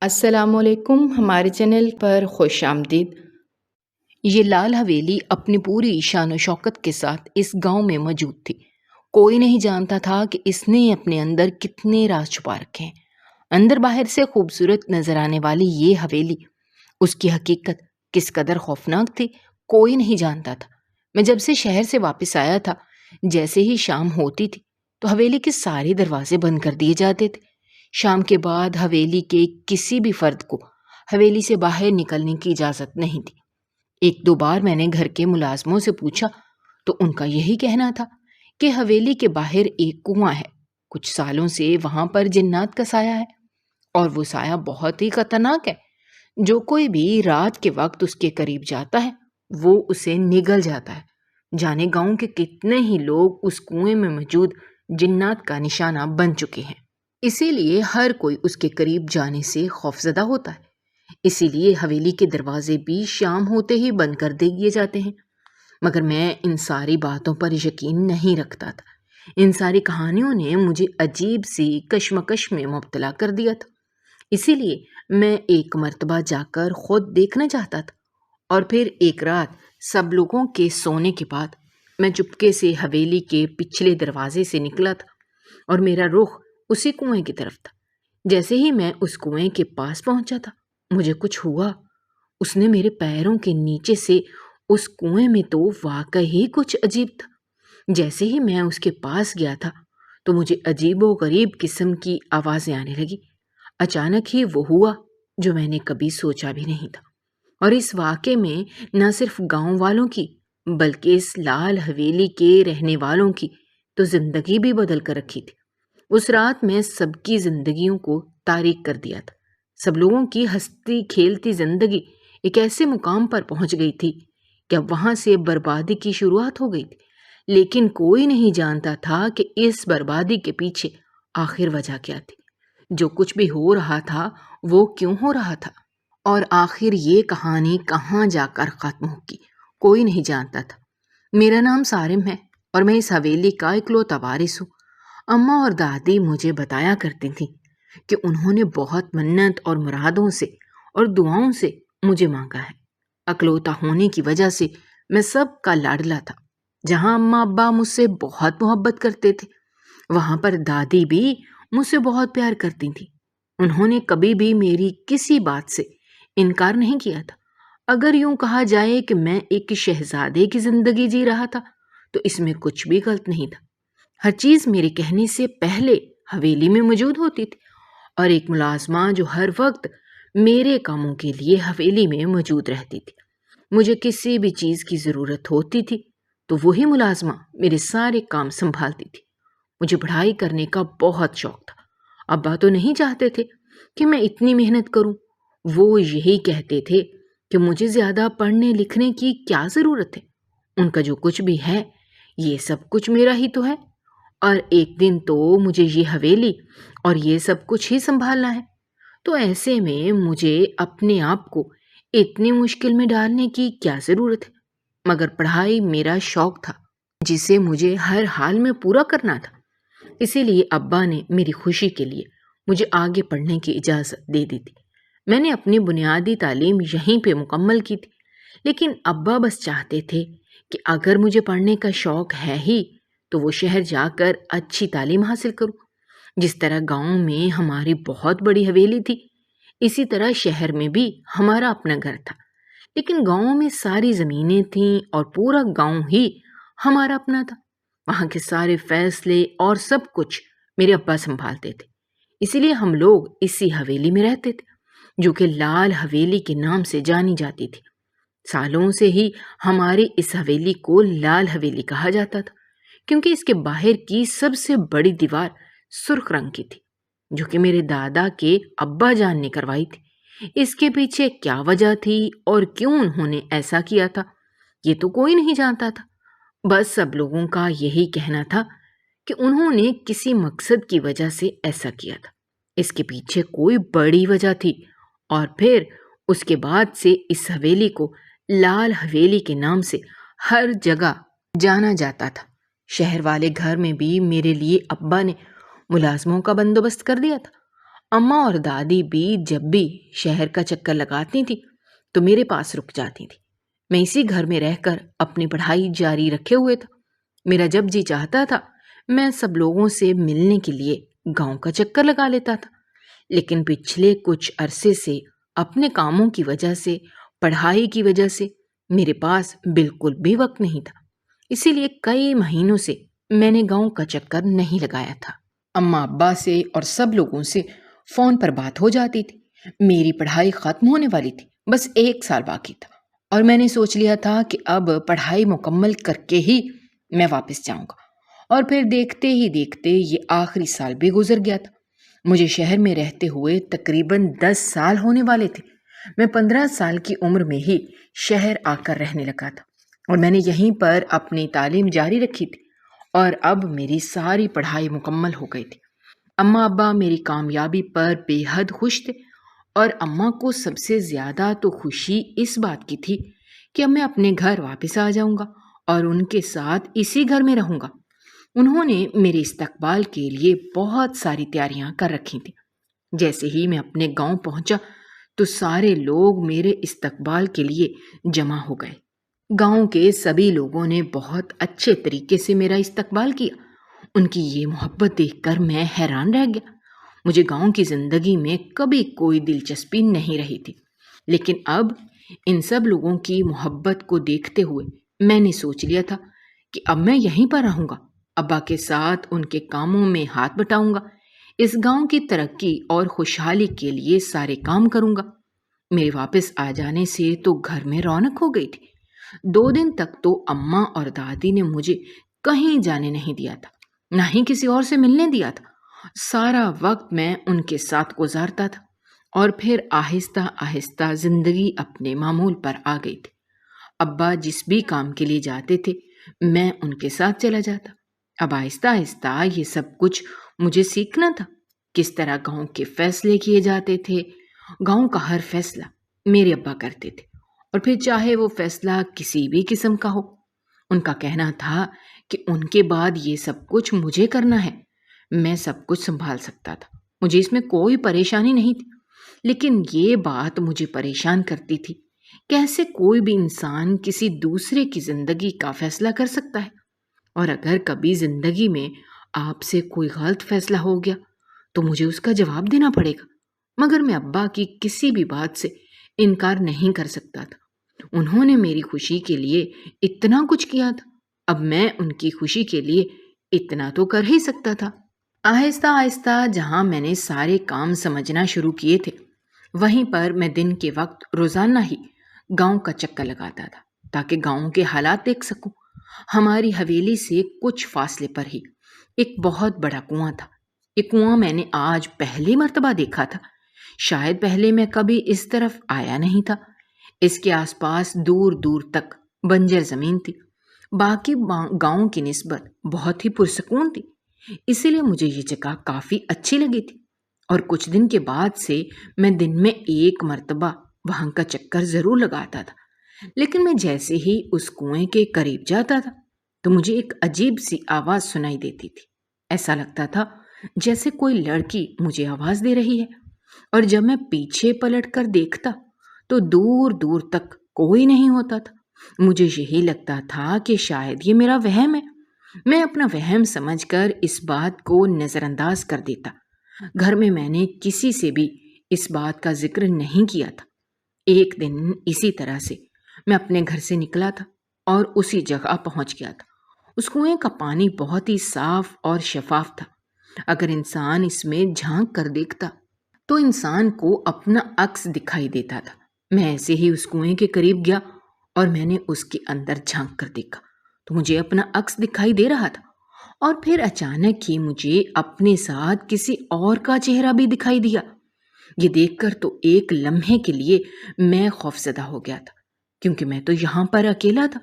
السلام علیکم، ہمارے چینل پر خوش آمدید۔ یہ لال حویلی اپنی پوری شان و شوکت کے ساتھ اس گاؤں میں موجود تھی۔ کوئی نہیں جانتا تھا کہ اس نے اپنے اندر کتنے راز چھپا رکھے ہیں۔ اندر باہر سے خوبصورت نظر آنے والی یہ حویلی، اس کی حقیقت کس قدر خوفناک تھی، کوئی نہیں جانتا تھا۔ میں جب سے شہر سے واپس آیا تھا، جیسے ہی شام ہوتی تھی تو حویلی کے سارے دروازے بند کر دیے جاتے تھے۔ شام کے بعد حویلی کے کسی بھی فرد کو حویلی سے باہر نکلنے کی اجازت نہیں تھی۔ ایک دو بار میں نے گھر کے ملازموں سے پوچھا تو ان کا یہی کہنا تھا کہ حویلی کے باہر ایک کنواں ہے، کچھ سالوں سے وہاں پر جنات کا سایہ ہے، اور وہ سایہ بہت ہی خطرناک ہے۔ جو کوئی بھی رات کے وقت اس کے قریب جاتا ہے وہ اسے نگل جاتا ہے۔ جانے گاؤں کے کتنے ہی لوگ اس کنویں میں موجود جنات کا نشانہ بن چکے ہیں، اسی لیے ہر کوئی اس کے قریب جانے سے خوفزدہ ہوتا ہے۔ اسی لیے حویلی کے دروازے بھی شام ہوتے ہی بند کر دیے جاتے ہیں۔ مگر میں ان ساری باتوں پر یقین نہیں رکھتا تھا۔ ان ساری کہانیوں نے مجھے عجیب سی کشمکش میں مبتلا کر دیا تھا۔ اسی لیے میں ایک مرتبہ جا کر خود دیکھنا چاہتا تھا، اور پھر ایک رات سب لوگوں کے سونے کے بعد میں چپکے سے حویلی کے پچھلے دروازے سے نکلا تھا، اور میرا رخ اسی کنویں کی طرف تھا۔ جیسے ہی میں اس کنویں کے پاس پہنچا تھا، مجھے کچھ ہوا۔ اس نے میرے پیروں کے نیچے سے اس کنویں میں تو واقعی کچھ عجیب تھا۔ جیسے ہی میں اس کے پاس گیا تھا تو مجھے عجیب و غریب قسم کی آوازیں آنے لگی۔ اچانک ہی وہ ہوا جو میں نے کبھی سوچا بھی نہیں تھا، اور اس واقعے میں نہ صرف گاؤں والوں کی بلکہ اس لال حویلی کے رہنے والوں کی تو زندگی بھی بدل کر رکھی تھی۔ اس رات میں سب کی زندگیوں کو تاریک کر دیا تھا۔ سب لوگوں کی ہنستی کھیلتی زندگی ایک ایسے مقام پر پہنچ گئی تھی کہ اب وہاں سے بربادی کی شروعات ہو گئی تھی۔ لیکن کوئی نہیں جانتا تھا کہ اس بربادی کے پیچھے آخر وجہ کیا تھی۔ جو کچھ بھی ہو رہا تھا وہ کیوں ہو رہا تھا، اور آخر یہ کہانی کہاں جا کر ختم ہوگی، کوئی نہیں جانتا تھا۔ میرا نام سارم ہے اور میں اس حویلی کا اکلوتا وارث ہوں۔ اماں اور دادی مجھے بتایا کرتی تھیں کہ انہوں نے بہت منت اور مرادوں سے اور دعاؤں سے مجھے مانگا ہے۔ اکلوتا ہونے کی وجہ سے میں سب کا لاڈلا تھا۔ جہاں اماں ابا مجھ سے بہت محبت کرتے تھے، وہاں پر دادی بھی مجھ سے بہت پیار کرتی تھیں۔ انہوں نے کبھی بھی میری کسی بات سے انکار نہیں کیا تھا۔ اگر یوں کہا جائے کہ میں ایک شہزادے کی زندگی جی رہا تھا تو اس میں کچھ بھی غلط نہیں تھا۔ ہر چیز میرے کہنے سے پہلے حویلی میں موجود ہوتی تھی، اور ایک ملازمہ جو ہر وقت میرے کاموں کے لیے حویلی میں موجود رہتی تھی۔ مجھے کسی بھی چیز کی ضرورت ہوتی تھی تو وہی ملازمہ میرے سارے کام سنبھالتی تھی۔ مجھے پڑھائی کرنے کا بہت شوق تھا۔ ابا تو نہیں چاہتے تھے کہ میں اتنی محنت کروں۔ وہ یہی کہتے تھے کہ مجھے زیادہ پڑھنے لکھنے کی کیا ضرورت ہے، ان کا جو کچھ بھی ہے یہ سب کچھ میرا ہی تو ہے، اور ایک دن تو مجھے یہ حویلی اور یہ سب کچھ ہی سنبھالنا ہے۔ تو ایسے میں مجھے اپنے آپ کو اتنی مشکل میں ڈالنے کی کیا ضرورت ہے؟ مگر پڑھائی میرا شوق تھا جسے مجھے ہر حال میں پورا کرنا تھا۔ اسی لیے ابا نے میری خوشی کے لیے مجھے آگے پڑھنے کی اجازت دے دی تھی۔ میں نے اپنی بنیادی تعلیم یہیں پہ مکمل کی تھی، لیکن ابا بس چاہتے تھے کہ اگر مجھے پڑھنے کا شوق ہے ہی تو وہ شہر جا کر اچھی تعلیم حاصل کروں۔ جس طرح گاؤں میں ہماری بہت بڑی حویلی تھی، اسی طرح شہر میں بھی ہمارا اپنا گھر تھا، لیکن گاؤں میں ساری زمینیں تھیں اور پورا گاؤں ہی ہمارا اپنا تھا۔ وہاں کے سارے فیصلے اور سب کچھ میرے ابا سنبھالتے تھے۔ اسی لیے ہم لوگ اسی حویلی میں رہتے تھے جو کہ لال حویلی کے نام سے جانی جاتی تھی۔ سالوں سے ہی ہماری اس حویلی کو لال حویلی کہا جاتا تھا، کیونکہ اس کے باہر کی سب سے بڑی دیوار سرخ رنگ کی تھی، جو کہ میرے دادا کے ابا جان نے کروائی تھی۔ اس کے پیچھے کیا وجہ تھی اور کیوں انہوں نے ایسا کیا تھا، یہ تو کوئی نہیں جانتا تھا۔ بس سب لوگوں کا یہی کہنا تھا کہ انہوں نے کسی مقصد کی وجہ سے ایسا کیا تھا، اس کے پیچھے کوئی بڑی وجہ تھی، اور پھر اس کے بعد سے اس حویلی کو لال حویلی کے نام سے ہر جگہ جانا جاتا تھا۔ شہر والے گھر میں بھی میرے لیے ابا نے ملازموں کا بندوبست کر دیا تھا۔ اماں اور دادی بھی جب بھی شہر کا چکر لگاتی تھی تو میرے پاس رک جاتی تھی۔ میں اسی گھر میں رہ کر اپنی پڑھائی جاری رکھے ہوئے تھا۔ میرا جب جی چاہتا تھا میں سب لوگوں سے ملنے کے لیے گاؤں کا چکر لگا لیتا تھا، لیکن پچھلے کچھ عرصے سے اپنے کاموں کی وجہ سے، پڑھائی کی وجہ سے میرے پاس بالکل بھی وقت نہیں تھا۔ اسی لیے کئی مہینوں سے میں نے گاؤں کا چکر نہیں لگایا تھا۔ اماں ابا سے اور سب لوگوں سے فون پر بات ہو جاتی تھی۔ میری پڑھائی ختم ہونے والی تھی، بس 1 سال باقی تھا، اور میں نے سوچ لیا تھا کہ اب پڑھائی مکمل کر کے ہی میں واپس جاؤں گا۔ اور پھر دیکھتے ہی دیکھتے یہ آخری سال بھی گزر گیا تھا۔ مجھے شہر میں رہتے ہوئے تقریباً 10 سال ہونے والے تھے۔ میں 15 سال کی عمر میں ہی شہر آ کر رہنے لگا تھا، اور میں نے یہیں پر اپنی تعلیم جاری رکھی تھی، اور اب میری ساری پڑھائی مکمل ہو گئی تھی۔ اماں ابا میری کامیابی پر بے حد خوش تھے، اور اماں کو سب سے زیادہ تو خوشی اس بات کی تھی کہ اب میں اپنے گھر واپس آ جاؤں گا اور ان کے ساتھ اسی گھر میں رہوں گا۔ انہوں نے میرے استقبال کے لیے بہت ساری تیاریاں کر رکھی تھیں۔ جیسے ہی میں اپنے گاؤں پہنچا تو سارے لوگ میرے استقبال کے لیے جمع ہو گئے۔ گاؤں کے سبھی لوگوں نے بہت اچھے طریقے سے میرا استقبال کیا۔ ان کی یہ محبت دیکھ کر میں حیران رہ گیا۔ مجھے گاؤں کی زندگی میں کبھی کوئی دلچسپی نہیں رہی تھی، لیکن اب ان سب لوگوں کی محبت کو دیکھتے ہوئے میں نے سوچ لیا تھا کہ اب میں یہیں پر رہوں گا، ابا کے ساتھ ان کے کاموں میں ہاتھ بٹاؤں گا، اس گاؤں کی ترقی اور خوشحالی کے لیے سارے کام کروں گا۔ میرے واپس آ جانے سے تو گھر میں رونق ہو گئی تھی۔ 2 دن تک تو اماں اور دادی نے مجھے کہیں جانے نہیں دیا تھا، نہ ہی کسی اور سے ملنے دیا تھا۔ سارا وقت میں ان کے ساتھ گزارتا تھا، اور پھر آہستہ آہستہ زندگی اپنے معمول پر آ گئی تھی۔ ابا جس بھی کام کے لیے جاتے تھے میں ان کے ساتھ چلا جاتا۔ اب آہستہ آہستہ یہ سب کچھ مجھے سیکھنا تھا، کس طرح گاؤں کے فیصلے کیے جاتے تھے۔ گاؤں کا ہر فیصلہ میرے ابا کرتے تھے، اور پھر چاہے وہ فیصلہ کسی بھی قسم کا ہو۔ ان کا کہنا تھا کہ ان کے بعد یہ سب کچھ مجھے کرنا ہے، میں سب کچھ سنبھال سکتا تھا، مجھے اس میں کوئی پریشانی نہیں تھی۔ لیکن یہ بات مجھے پریشان کرتی تھی، کیسے کوئی بھی انسان کسی دوسرے کی زندگی کا فیصلہ کر سکتا ہے، اور اگر کبھی زندگی میں آپ سے کوئی غلط فیصلہ ہو گیا تو مجھے اس کا جواب دینا پڑے گا۔ مگر میں ابا کی کسی بھی بات سے انکار نہیں کر سکتا تھا۔ انہوں نے میری خوشی کے لیے اتنا کچھ کیا تھا، اب میں ان کی خوشی کے لیے اتنا تو کر ہی سکتا تھا۔ آہستہ آہستہ جہاں میں نے سارے کام سمجھنا شروع کیے تھے، وہیں پر میں دن کے وقت روزانہ ہی گاؤں کا چکر لگاتا تھا تاکہ گاؤں کے حالات دیکھ سکوں۔ ہماری حویلی سے کچھ فاصلے پر ہی ایک بہت بڑا کنواں تھا۔ یہ کنواں میں نے آج پہلی مرتبہ دیکھا تھا، شاید پہلے میں کبھی اس طرف آیا نہیں تھا۔ اس کے آس پاس دور دور تک بنجر زمین تھی، باقی گاؤں کی نسبت بہت ہی پرسکون تھی، اسی لیے مجھے یہ جگہ کافی اچھی لگی تھی، اور کچھ دن کے بعد سے میں دن میں 1 مرتبہ وہاں کا چکر ضرور لگاتا تھا۔ لیکن میں جیسے ہی اس کنویں کے قریب جاتا تھا تو مجھے ایک عجیب سی آواز سنائی دیتی تھی۔ ایسا لگتا تھا جیسے کوئی لڑکی مجھے آواز دے رہی ہے، اور جب میں پیچھے پلٹ کر دیکھتا تو دور دور تک کوئی نہیں ہوتا تھا۔ مجھے یہی لگتا تھا کہ شاید یہ میرا وہم ہے۔ میں اپنا وہم سمجھ کر اس بات کو نظر انداز کر دیتا۔ گھر میں نے کسی سے بھی اس بات کا ذکر نہیں کیا تھا۔ ایک دن اسی طرح سے میں اپنے گھر سے نکلا تھا اور اسی جگہ پہنچ گیا تھا۔ اس کنویں کا پانی بہت ہی صاف اور شفاف تھا۔ اگر انسان اس میں جھانک کر دیکھتا تو انسان کو اپنا عکس دکھائی دیتا تھا۔ میں ایسے ہی اس کنویں کے قریب گیا اور میں نے اس کے اندر جھانک کر دیکھا تو مجھے اپنا عکس دکھائی دے رہا تھا، اور پھر اچانک ہی مجھے اپنے ساتھ کسی اور کا چہرہ بھی دکھائی دیا۔ یہ دیکھ کر تو ایک لمحے کے لیے میں خوفزدہ ہو گیا تھا، کیونکہ میں تو یہاں پر اکیلا تھا،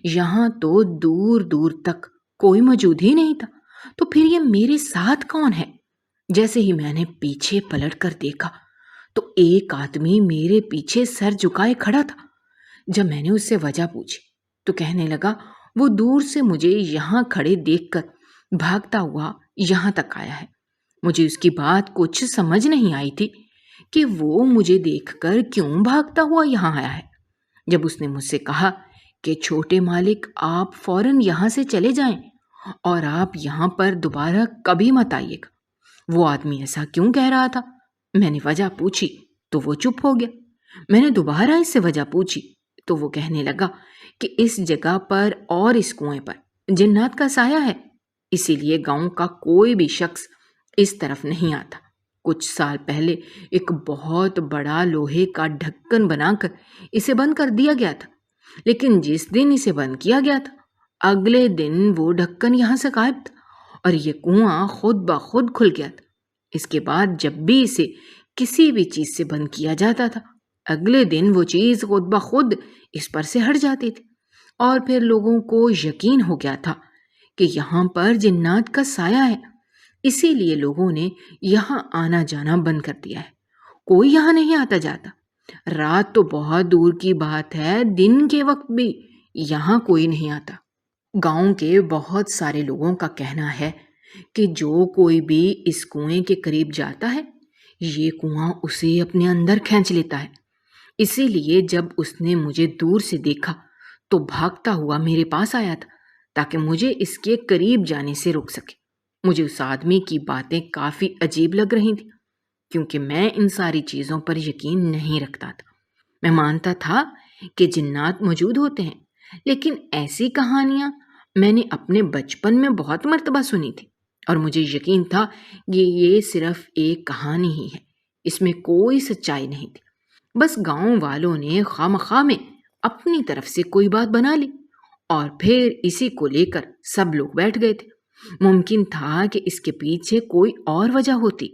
یہاں تو دور دور تک کوئی موجود ہی نہیں تھا، تو پھر یہ میرے ساتھ کون ہے؟ جیسے ہی میں نے پیچھے پلٹ کر دیکھا تو ایک آدمی میرے پیچھے سر جھکائے کھڑا تھا۔ جب میں نے اس سے وجہ پوچھی تو کہنے لگا وہ دور سے مجھے یہاں کھڑے دیکھ کر بھاگتا ہوا یہاں تک آیا ہے۔ مجھے اس کی بات کچھ سمجھ نہیں آئی تھی کہ وہ مجھے دیکھ کر کیوں بھاگتا ہوا یہاں آیا ہے۔ جب اس نے مجھ سے کہا کہ چھوٹے مالک آپ فوراً یہاں سے چلے جائیں اور آپ یہاں پر دوبارہ کبھی مت آئیے گا، وہ آدمی ایسا کیوں کہہ رہا تھا؟ میں نے وجہ پوچھی تو وہ چپ ہو گیا۔ میں نے دوبارہ اس سے وجہ پوچھی تو وہ کہنے لگا کہ اس جگہ پر اور اس کنویں پر جنات کا سایہ ہے، اسی لیے گاؤں کا کوئی بھی شخص اس طرف نہیں آتا۔ کچھ سال پہلے ایک بہت بڑا لوہے کا ڈھکن بنا کر اسے بند کر دیا گیا تھا، لیکن جس دن اسے بند کیا گیا تھا اگلے دن وہ ڈھکن یہاں سے غائب تھا اور یہ کنواں خود بخود کھل گیا تھا۔ اس کے بعد جب بھی اسے کسی بھی چیز سے بند کیا جاتا تھا اگلے دن وہ چیز خود بخود اس پر سے ہٹ جاتی تھی، اور پھر لوگوں کو یقین ہو گیا تھا کہ یہاں پر جنات کا سایہ ہے، اسی لیے لوگوں نے یہاں آنا جانا بند کر دیا ہے۔ کوئی یہاں نہیں آتا جاتا، رات تو بہت دور کی بات ہے، دن کے وقت بھی یہاں کوئی نہیں آتا۔ گاؤں کے بہت سارے لوگوں کا کہنا ہے کہ جو کوئی بھی اس کنویں کے قریب جاتا ہے یہ کنواں اسے اپنے اندر کھینچ لیتا ہے، اسی لیے جب اس نے مجھے دور سے دیکھا تو بھاگتا ہوا میرے پاس آیا تھا تاکہ مجھے اس کے قریب جانے سے روک سکے۔ مجھے اس آدمی کی باتیں کافی عجیب لگ رہی تھیں کیونکہ میں ان ساری چیزوں پر یقین نہیں رکھتا تھا۔ میں مانتا تھا کہ جنات موجود ہوتے ہیں، لیکن ایسی کہانیاں میں نے اپنے بچپن میں بہت مرتبہ سنی تھی اور مجھے یقین تھا کہ یہ صرف ایک کہانی ہی ہے، اس میں کوئی سچائی نہیں تھی۔ بس گاؤں والوں نے خواہ میں اپنی طرف سے کوئی بات بنا لی اور پھر اسی کو لے کر سب لوگ بیٹھ گئے تھے۔ ممکن تھا کہ اس کے پیچھے کوئی اور وجہ ہوتی۔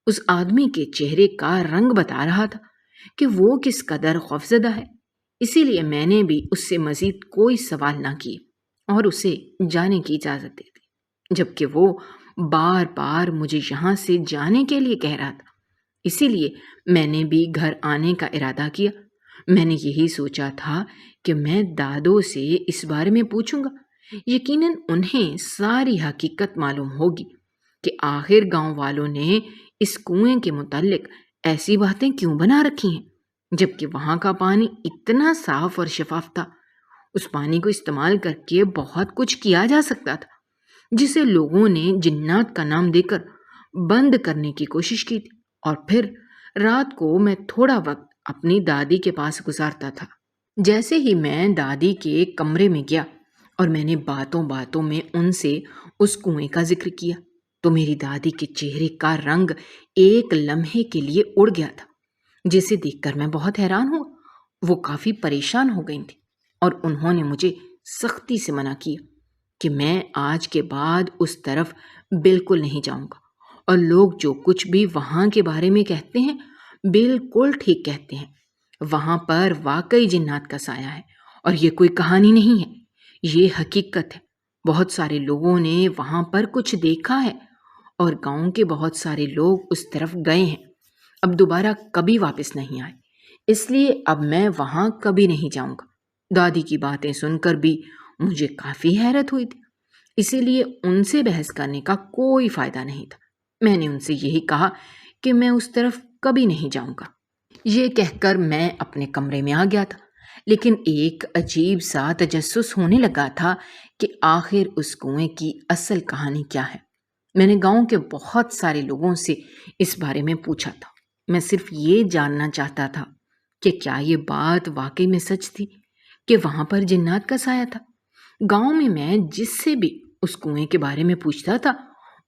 اس آدمی کے چہرے کا رنگ بتا رہا تھا کہ وہ کس قدر خوفزدہ ہے، اسی لیے میں نے بھی اس سے مزید کوئی سوال نہ کیے اور اسے جانے کی اجازت دے دی، جبکہ وہ بار بار مجھے یہاں سے جانے کے لیے کہہ رہا تھا۔ اسی لیے میں نے بھی گھر آنے کا ارادہ کیا۔ میں نے یہی سوچا تھا کہ میں دادوں سے اس بارے میں پوچھوں گا، یقیناً انہیں ساری حقیقت معلوم ہوگی کہ آخر گاؤں والوں نے اس کنویں کے متعلق ایسی باتیں کیوں بنا رکھی ہیں، جبکہ وہاں کا پانی اتنا صاف اور شفاف تھا۔ اس پانی کو استعمال کر کے بہت کچھ کیا جا سکتا تھا، جسے لوگوں نے جنات کا نام دے کر بند کرنے کی کوشش کی تھی۔ اور پھر رات کو میں تھوڑا وقت اپنی دادی کے پاس گزارتا تھا۔ جیسے ہی میں دادی کے کمرے میں گیا اور میں نے باتوں باتوں میں ان سے اس کنویں کا ذکر کیا تو میری دادی کے چہرے کا رنگ ایک لمحے کے لیے اڑ گیا تھا، جسے دیکھ کر میں بہت حیران ہوا۔ وہ کافی پریشان ہو گئی تھی اور انہوں نے مجھے سختی سے منع کیا کہ میں آج کے بعد اس طرف بالکل نہیں جاؤں گا، اور لوگ جو کچھ بھی وہاں کے بارے میں کہتے ہیں بالکل ٹھیک کہتے ہیں، وہاں پر واقعی جنات کا سایہ ہے اور یہ کوئی کہانی نہیں ہے، یہ حقیقت ہے۔ بہت سارے لوگوں نے وہاں پر کچھ دیکھا ہے اور گاؤں کے بہت سارے لوگ اس طرف گئے ہیں، اب دوبارہ کبھی واپس نہیں آئے، اس لیے اب میں وہاں کبھی نہیں جاؤں گا۔ دادی کی باتیں سن کر بھی مجھے کافی حیرت ہوئی تھی، اسی لیے ان سے بحث کرنے کا کوئی فائدہ نہیں تھا۔ میں نے ان سے یہی کہا کہ میں اس طرف کبھی نہیں جاؤں گا۔ یہ کہہ کر میں اپنے کمرے میں آ گیا تھا، لیکن ایک عجیب سا تجسس ہونے لگا تھا کہ آخر اس کنویں کی اصل کہانی کیا ہے۔ میں نے گاؤں کے بہت سارے لوگوں سے اس بارے میں پوچھا تھا۔ میں صرف یہ جاننا چاہتا تھا کہ کیا یہ بات واقعی میں سچ تھی کہ وہاں پر جنات کا سایہ تھا۔ گاؤں میں جس سے بھی اس کنویں کے بارے میں پوچھتا تھا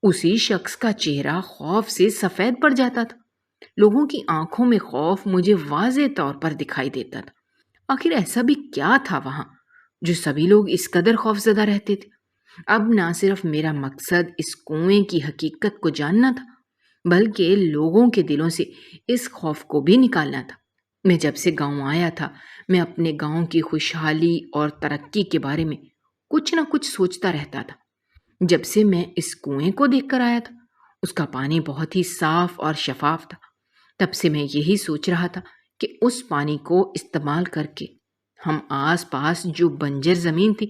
اسی شخص کا چہرہ خوف سے سفید پڑ جاتا تھا۔ لوگوں کی آنکھوں میں خوف مجھے واضح طور پر دکھائی دیتا تھا۔ آخر ایسا بھی کیا تھا وہاں جو سبھی لوگ اس قدر خوفزدہ رہتے تھے؟ اب نہ صرف میرا مقصد اس کنویں کی حقیقت کو جاننا تھا بلکہ لوگوں کے دلوں سے اس خوف کو بھی نکالنا تھا۔ میں جب سے گاؤں آیا تھا میں اپنے گاؤں کی خوشحالی اور ترقی کے بارے میں کچھ نہ کچھ سوچتا رہتا تھا۔ جب سے میں اس کنویں کو دیکھ کر آیا تھا، اس کا پانی بہت ہی صاف اور شفاف تھا، تب سے میں یہی سوچ رہا تھا کہ اس پانی کو استعمال کر کے ہم آس پاس جو بنجر زمین تھی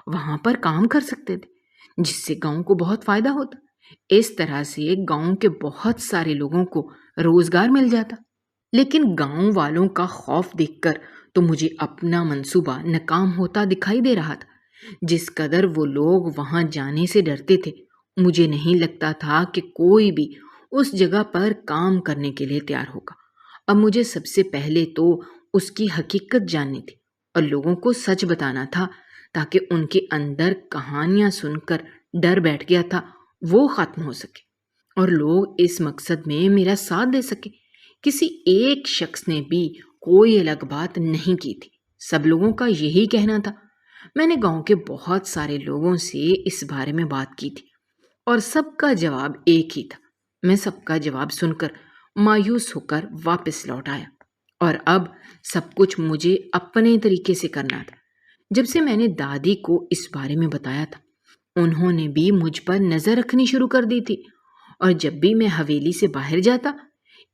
وہاں پر کام کر سکتے تھے، جس سے گاؤں کو بہت فائدہ ہوتا۔ اس طرح سے گاؤں کے بہت سارے لوگوں کو روزگار مل جاتا۔ لیکن گاؤں والوں کا خوف دیکھ کر تو مجھے اپنا منصوبہ ناکام ہوتا دکھائی دے رہا تھا۔ جس قدر وہ لوگ وہاں جانے سے ڈرتے تھے، مجھے نہیں لگتا تھا کہ کوئی بھی اس جگہ پر کام کرنے کے لیے تیار ہوگا۔ اب مجھے سب سے پہلے تو اس کی حقیقت جاننی تھی اور لوگوں کو سچ بتانا تھا، تاکہ ان کے اندر کہانیاں سن کر ڈر بیٹھ گیا تھا وہ ختم ہو سکے اور لوگ اس مقصد میں میرا ساتھ دے سکے۔ کسی ایک شخص نے بھی کوئی الگ بات نہیں کی تھی، سب لوگوں کا یہی کہنا تھا۔ میں نے گاؤں کے بہت سارے لوگوں سے اس بارے میں بات کی تھی اور سب کا جواب ایک ہی تھا۔ میں سب کا جواب سن کر مایوس ہو کر واپس لوٹ آیا اور اب سب کچھ مجھے اپنے طریقے سے کرنا تھا۔ جب سے میں نے دادی کو اس بارے میں بتایا تھا، انہوں نے بھی مجھ پر نظر رکھنی شروع کر دی تھی اور جب بھی میں حویلی سے باہر جاتا،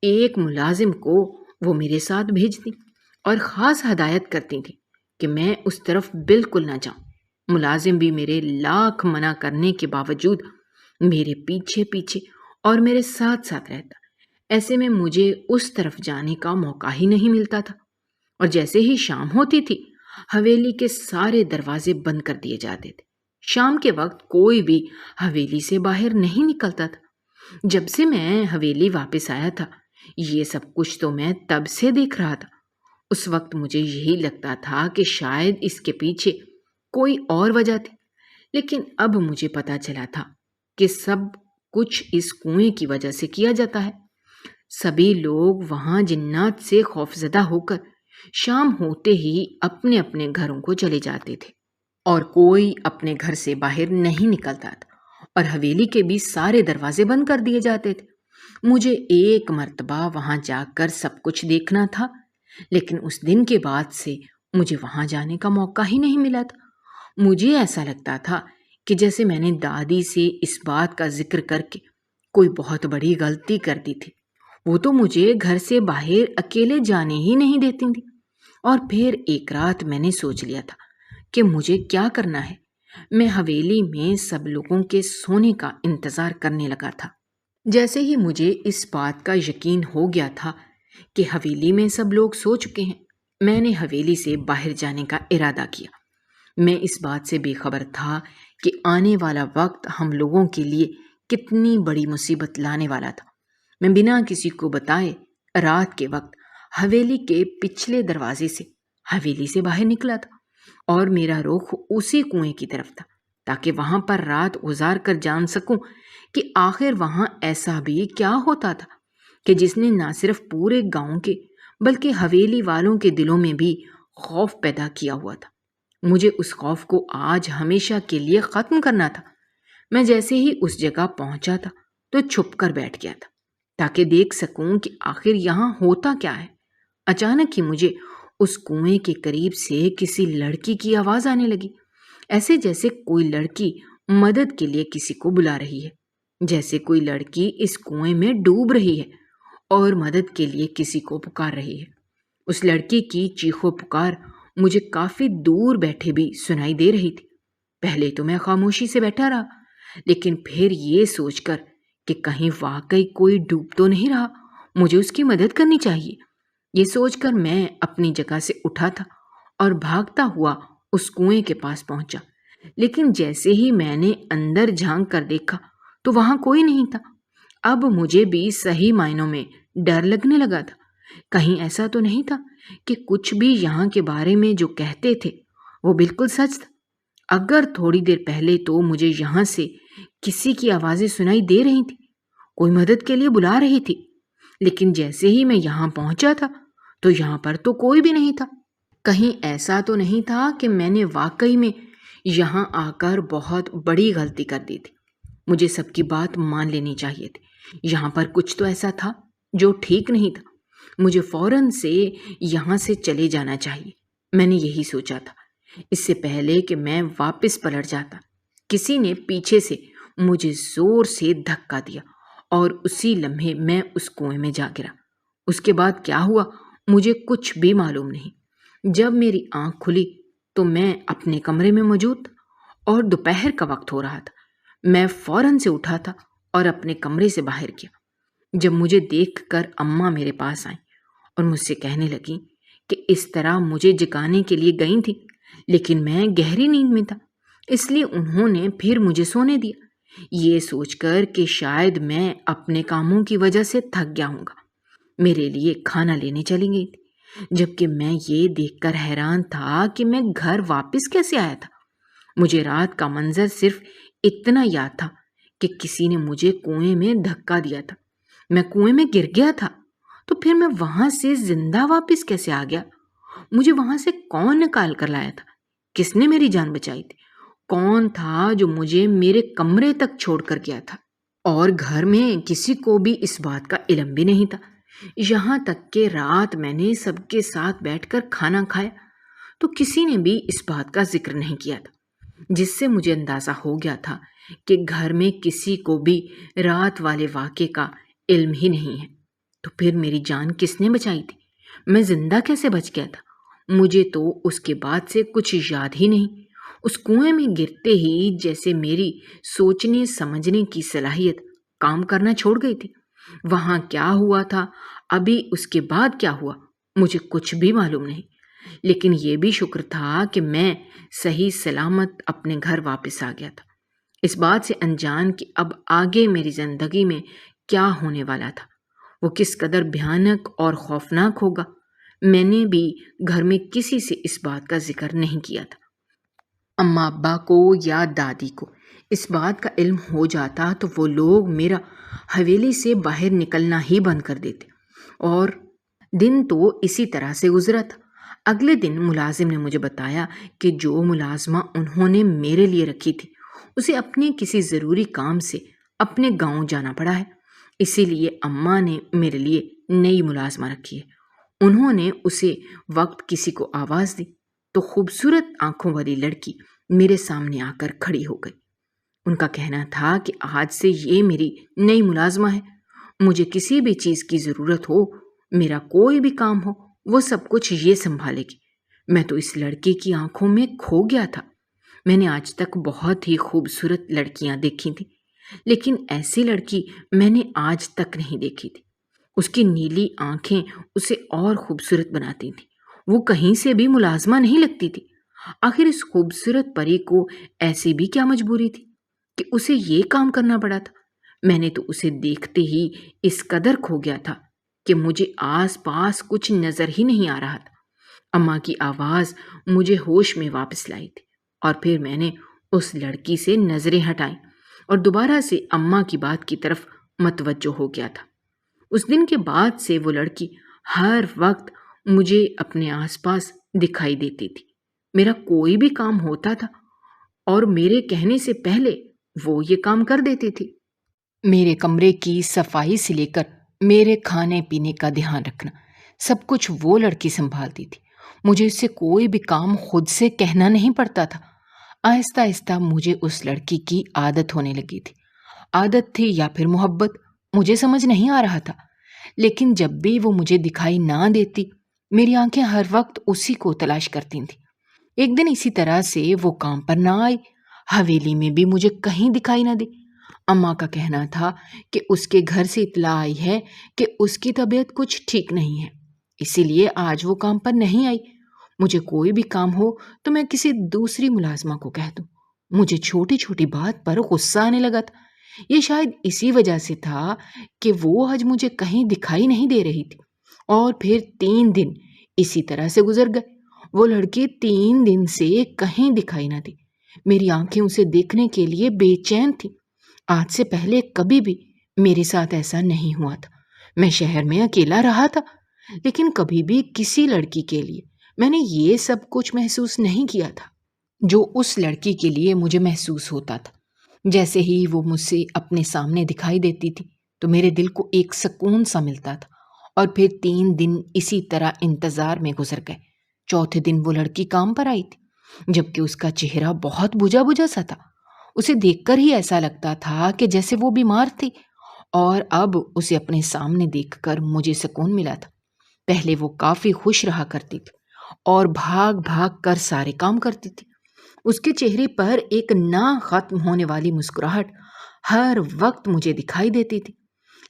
ایک ملازم کو وہ میرے ساتھ بھیجتی اور خاص ہدایت کرتی تھی کہ میں اس طرف بالکل نہ جاؤں۔ ملازم بھی میرے لاکھ منع کرنے کے باوجود میرے پیچھے پیچھے اور میرے ساتھ ساتھ رہتا۔ ایسے میں مجھے اس طرف جانے کا موقع ہی نہیں ملتا تھا اور جیسے ہی شام ہوتی تھی، حویلی کے سارے دروازے بند کر دیے جاتے تھے۔ شام کے وقت کوئی بھی حویلی سے باہر نہیں نکلتا تھا۔ جب سے میں حویلی واپس آیا تھا، یہ سب کچھ تو میں تب سے دیکھ رہا تھا۔ اس وقت مجھے یہی لگتا تھا کہ شاید اس کے پیچھے کوئی اور وجہ تھی، لیکن اب مجھے پتا چلا تھا کہ سب کچھ اس کنویں کی وجہ سے کیا جاتا ہے۔ سبھی لوگ وہاں جنات سے خوفزدہ ہو کر شام ہوتے ہی اپنے اپنے گھروں کو چلے جاتے تھے اور کوئی اپنے گھر سے باہر نہیں نکلتا تھا اور حویلی کے بھی سارے دروازے بند کر دیے جاتے تھے۔ مجھے ایک مرتبہ وہاں جا کر سب کچھ دیکھنا تھا، لیکن اس دن کے بعد سے مجھے وہاں جانے کا موقع ہی نہیں ملا تھا۔ مجھے ایسا لگتا تھا کہ جیسے میں نے دادی سے اس بات کا ذکر کر کے کوئی بہت بڑی غلطی کر دی تھی۔ وہ تو مجھے گھر سے باہر اکیلے جانے ہی نہیں دیتی تھی۔ اور پھر ایک رات میں نے سوچ لیا تھا کہ مجھے کیا کرنا ہے۔ میں حویلی میں سب لوگوں کے سونے کا انتظار کرنے لگا تھا۔ جیسے ہی مجھے اس بات کا یقین ہو گیا تھا کہ حویلی میں سب لوگ سو چکے ہیں، میں نے حویلی سے باہر جانے کا ارادہ کیا۔ میں اس بات سے بے خبر تھا کہ آنے والا وقت ہم لوگوں کے لیے کتنی بڑی مصیبت لانے والا تھا۔ میں بنا کسی کو بتائے رات کے وقت حویلی کے پچھلے دروازے سے حویلی سے باہر نکلا تھا اور میرا رخ اسی کنویں کی طرف تھا، تاکہ وہاں پر رات گزار کر جان سکوں کہ آخر وہاں ایسا بھی کیا ہوتا تھا کہ جس نے نہ صرف پورے گاؤں کے بلکہ حویلی والوں کے دلوں میں بھی خوف پیدا کیا ہوا تھا۔ مجھے اس خوف کو آج ہمیشہ کے لیے ختم کرنا تھا۔ میں جیسے ہی اس جگہ پہنچا تھا تو چھپ کر بیٹھ گیا تھا تاکہ دیکھ سکوں کہ آخر یہاں ہوتا کیا ہے۔ اچانک ہی مجھے اس کنویں کے قریب سے کسی لڑکی کی آواز آنے لگی، ایسے جیسے کوئی لڑکی مدد کے لیے کسی کو بلا رہی ہے، جیسے کوئی لڑکی اس کنویں میں ڈوب رہی ہے اور مدد کے لیے کسی کو پکار رہی ہے۔ اس لڑکی کی چیخ و پکار مجھے کافی دور بیٹھے بھی سنائی دے رہی تھی۔ پہلے تو میں خاموشی سے بیٹھا رہا، لیکن پھر یہ سوچ کر کہ کہیں واقعی کوئی ڈوب تو نہیں رہا، مجھے اس کی مدد کرنی چاہیے، یہ سوچ کر میں اپنی جگہ سے اٹھا تھا اور بھاگتا ہوا اس کنویں کے پاس پہنچا۔ لیکن جیسے ہی میں نے اندر جھانک کر دیکھا تو وہاں کوئی نہیں تھا۔ اب مجھے بھی صحیح معنوں میں ڈر لگنے لگا تھا۔ کہیں ایسا تو نہیں تھا کہ کچھ بھی یہاں کے بارے میں جو کہتے تھے وہ بالکل سچ تھا؟ اگر تھوڑی دیر پہلے تو مجھے یہاں سے کسی کی آوازیں سنائی دے رہی تھی، کوئی مدد کے لیے بلا رہی تھی، لیکن جیسے ہی میں یہاں پہنچا تھا تو یہاں پر تو کوئی بھی نہیں تھا۔ کہیں ایسا تو نہیں تھا کہ میں نے واقعی میں یہاں آ کر بہت بڑی غلطی کر دی تھی؟ مجھے سب کی بات مان لینی چاہیے تھی۔ یہاں پر کچھ تو ایسا تھا جو ٹھیک نہیں تھا۔ مجھے فوراً سے یہاں سے چلے جانا چاہیے، میں نے یہی سوچا تھا۔ اس سے پہلے کہ میں واپس پلٹ جاتا، کسی نے پیچھے سے مجھے زور سے دھکا دیا اور اسی لمحے میں اس کنویں میں جا گرا۔ اس کے بعد کیا ہوا مجھے کچھ بھی معلوم نہیں۔ جب میری آنکھ کھلی تو میں اپنے کمرے میں موجود تھا اور دوپہر کا وقت ہو رہا تھا۔ میں فوراً سے اٹھا تھا اور اپنے کمرے سے باہر کیا۔ جب مجھے دیکھ کر اماں میرے پاس آئیں اور مجھ سے کہنے لگیں کہ اس طرح مجھے جگانے کے لیے گئی تھیں، لیکن میں گہری نیند میں تھا، اس لیے انہوں نے پھر مجھے سونے دیا، یہ سوچ کر کہ شاید میں اپنے کاموں کی وجہ سے تھک گیا ہوں گا۔ میرے لیے کھانا لینے چلی گئی تھی، جبکہ میں یہ دیکھ کر حیران تھا کہ میں گھر واپس کیسے آیا تھا۔ مجھے رات کا منظر صرف اتنا یاد تھا کہ کسی نے مجھے کنویں میں دھکا دیا تھا، میں کنویں میں گر گیا تھا، تو پھر میں وہاں سے زندہ واپس کیسے آ گیا؟ مجھے وہاں سے کون نکال کر لایا تھا؟ کس نے میری جان بچائی تھی؟ کون تھا جو مجھے میرے کمرے تک چھوڑ کر گیا تھا؟ اور گھر میں کسی کو بھی اس بات کا علم بھی نہیں تھا، یہاں تک کہ رات میں نے سب کے ساتھ بیٹھ کر کھانا کھایا تو کسی نے بھی اس بات کا ذکر نہیں کیا تھا، جس سے مجھے اندازہ ہو گیا تھا کہ گھر میں کسی کو بھی رات والے واقعے کا علم ہی نہیں ہے۔ تو پھر میری جان کس نے بچائی تھی؟ میں زندہ کیسے بچ گیا تھا؟ مجھے تو اس کے بعد سے کچھ یاد ہی نہیں۔ اس کنویں میں گرتے ہی جیسے میری سوچنے سمجھنے کی صلاحیت کام کرنا چھوڑ گئی تھی۔ وہاں کیا ہوا تھا، ابھی اس کے بعد کیا ہوا، مجھے کچھ بھی معلوم نہیں، لیکن یہ بھی شکر تھا کہ میں صحیح سلامت اپنے گھر واپس آ گیا تھا، اس بات سے انجان کہ اب آگے میری زندگی میں کیا ہونے والا تھا، وہ کس قدر بھیانک اور خوفناک ہوگا۔ میں نے بھی گھر میں کسی سے اس بات کا ذکر نہیں کیا تھا۔ اماں ابا کو یا دادی کو اس بات کا علم ہو جاتا تو وہ لوگ میرا حویلی سے باہر نکلنا ہی بند کر دیتے، اور دن تو اسی طرح سے گزرا تھا۔ اگلے دن ملازم نے مجھے بتایا کہ جو ملازمہ انہوں نے میرے لیے رکھی تھی اسے اپنے کسی ضروری کام سے اپنے گاؤں جانا پڑا ہے، اسی لیے اماں نے میرے لیے نئی ملازمہ رکھی ہے۔ انہوں نے اسے وقت کسی کو آواز دی تو خوبصورت آنکھوں والی لڑکی میرے سامنے آ کر کھڑی ہو گئی۔ ان کا کہنا تھا کہ آج سے یہ میری نئی ملازمہ ہے، مجھے کسی بھی چیز کی ضرورت ہو، میرا کوئی بھی کام ہو، وہ سب کچھ یہ سنبھالے گی۔ میں تو اس لڑکی کی آنکھوں میں کھو گیا تھا۔ میں نے آج تک بہت ہی خوبصورت لڑکیاں دیکھی تھیں، لیکن ایسی لڑکی میں نے آج تک نہیں دیکھی تھی۔ اس کی نیلی آنکھیں اسے اور خوبصورت بناتی تھیں، وہ کہیں سے بھی ملازمہ نہیں لگتی تھی۔ آخر اس خوبصورت پری کو ایسی بھی کیا مجبوری تھی کہ اسے یہ کام کرنا پڑا تھا؟ میں نے تو اسے دیکھتے ہی اس قدر کھو گیا تھا کہ مجھے آس پاس کچھ نظر ہی نہیں آ رہا تھا۔ اماں کی آواز مجھے ہوش میں واپس لائی تھی، اور پھر میں نے اس لڑکی سے نظریں ہٹائیں اور دوبارہ سے اماں کی بات کی طرف متوجہ ہو گیا تھا۔ اس دن کے بعد سے وہ لڑکی ہر وقت مجھے اپنے آس پاس دکھائی دیتی تھی۔ میرا کوئی بھی کام ہوتا تھا اور میرے کہنے سے پہلے وہ یہ کام کر دیتی تھی۔ میرے کمرے کی صفائی سے لے کر میرے کھانے پینے کا دھیان رکھنا سب کچھ وہ لڑکی سنبھالتی تھی۔ مجھے اس سے کوئی بھی کام خود سے کہنا نہیں پڑتا تھا۔ آہستہ آہستہ مجھے اس لڑکی کی عادت ہونے لگی تھی۔ عادت تھی یا پھر محبت، مجھے سمجھ نہیں آ رہا تھا، لیکن جب بھی وہ مجھے دکھائی نہ دیتی میری آنکھیں ہر وقت اسی کو تلاش کرتی تھیں۔ ایک دن اسی طرح سے وہ کام پر نہ آئی، حویلی میں بھی مجھے کہیں دکھائی نہ دی۔ اماں کا کہنا تھا کہ اس کے گھر سے اطلاع آئی ہے کہ اس کی طبیعت کچھ ٹھیک نہیں ہے، اسی لیے آج وہ کام پر نہیں آئی۔ مجھے کوئی بھی کام ہو تو میں کسی دوسری ملازمہ کو کہہ دوں۔ مجھے چھوٹی چھوٹی بات پر غصہ آنے لگا تھا۔ یہ شاید اسی وجہ سے تھا کہ وہ آج مجھے کہیں دکھائی نہیں دے رہی تھی۔ اور پھر 3 دن اسی طرح سے گزر گئے۔ وہ لڑکی 3 دن سے کہیں دکھائی نہ دی۔ میری آنکھیں اسے دیکھنے کے لیے بے چین تھیں۔ آج سے پہلے کبھی بھی میرے ساتھ ایسا نہیں ہوا تھا۔ میں شہر میں اکیلا رہا تھا، لیکن کبھی بھی کسی لڑکی کے لیے میں نے یہ سب کچھ محسوس نہیں کیا تھا جو اس لڑکی کے لیے مجھے محسوس ہوتا تھا۔ جیسے ہی وہ مجھ سے اپنے سامنے دکھائی دیتی تھی تو میرے دل کو ایک سکون سا ملتا تھا۔ اور پھر 3 دن اسی طرح انتظار میں گزر گئے۔ چوتھے دن وہ لڑکی کام پر آئی تھی، جبکہ اس کا چہرہ بہت بجھا بجھا سا تھا۔ اسے دیکھ کر ہی ایسا لگتا تھا کہ جیسے وہ بیمار تھی، اور اب اسے اپنے سامنے دیکھ کر مجھے سکون ملا تھا۔ پہلے وہ کافی خوش رہا کرتی تھی اور بھاگ بھاگ کر سارے کام کرتی تھی۔ اس کے چہرے پر ایک نہ ختم ہونے والی مسکراہٹ ہر وقت مجھے دکھائی دیتی تھی،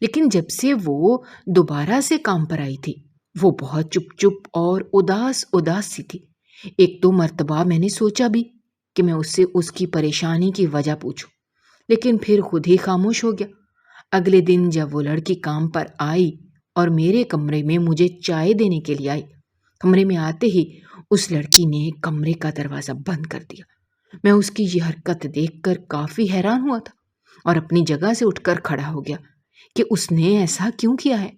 لیکن جب سے وہ دوبارہ سے کام پر آئی تھی وہ بہت چپ چپ اور اداس اداس سی تھی۔ ایک دو مرتبہ میں نے سوچا بھی کہ میں اس سے اس کی پریشانی کی وجہ پوچھوں، لیکن پھر خود ہی خاموش ہو گیا۔ اگلے دن جب وہ لڑکی کام پر آئی اور میرے کمرے میں مجھے چائے دینے کے لیے آئی، کمرے میں آتے ہی اس لڑکی نے کمرے کا دروازہ بند کر دیا۔ میں اس کی یہ حرکت دیکھ کر کافی حیران ہوا تھا اور اپنی جگہ سے اٹھ کر کھڑا ہو گیا کہ اس نے ایسا کیوں کیا ہے۔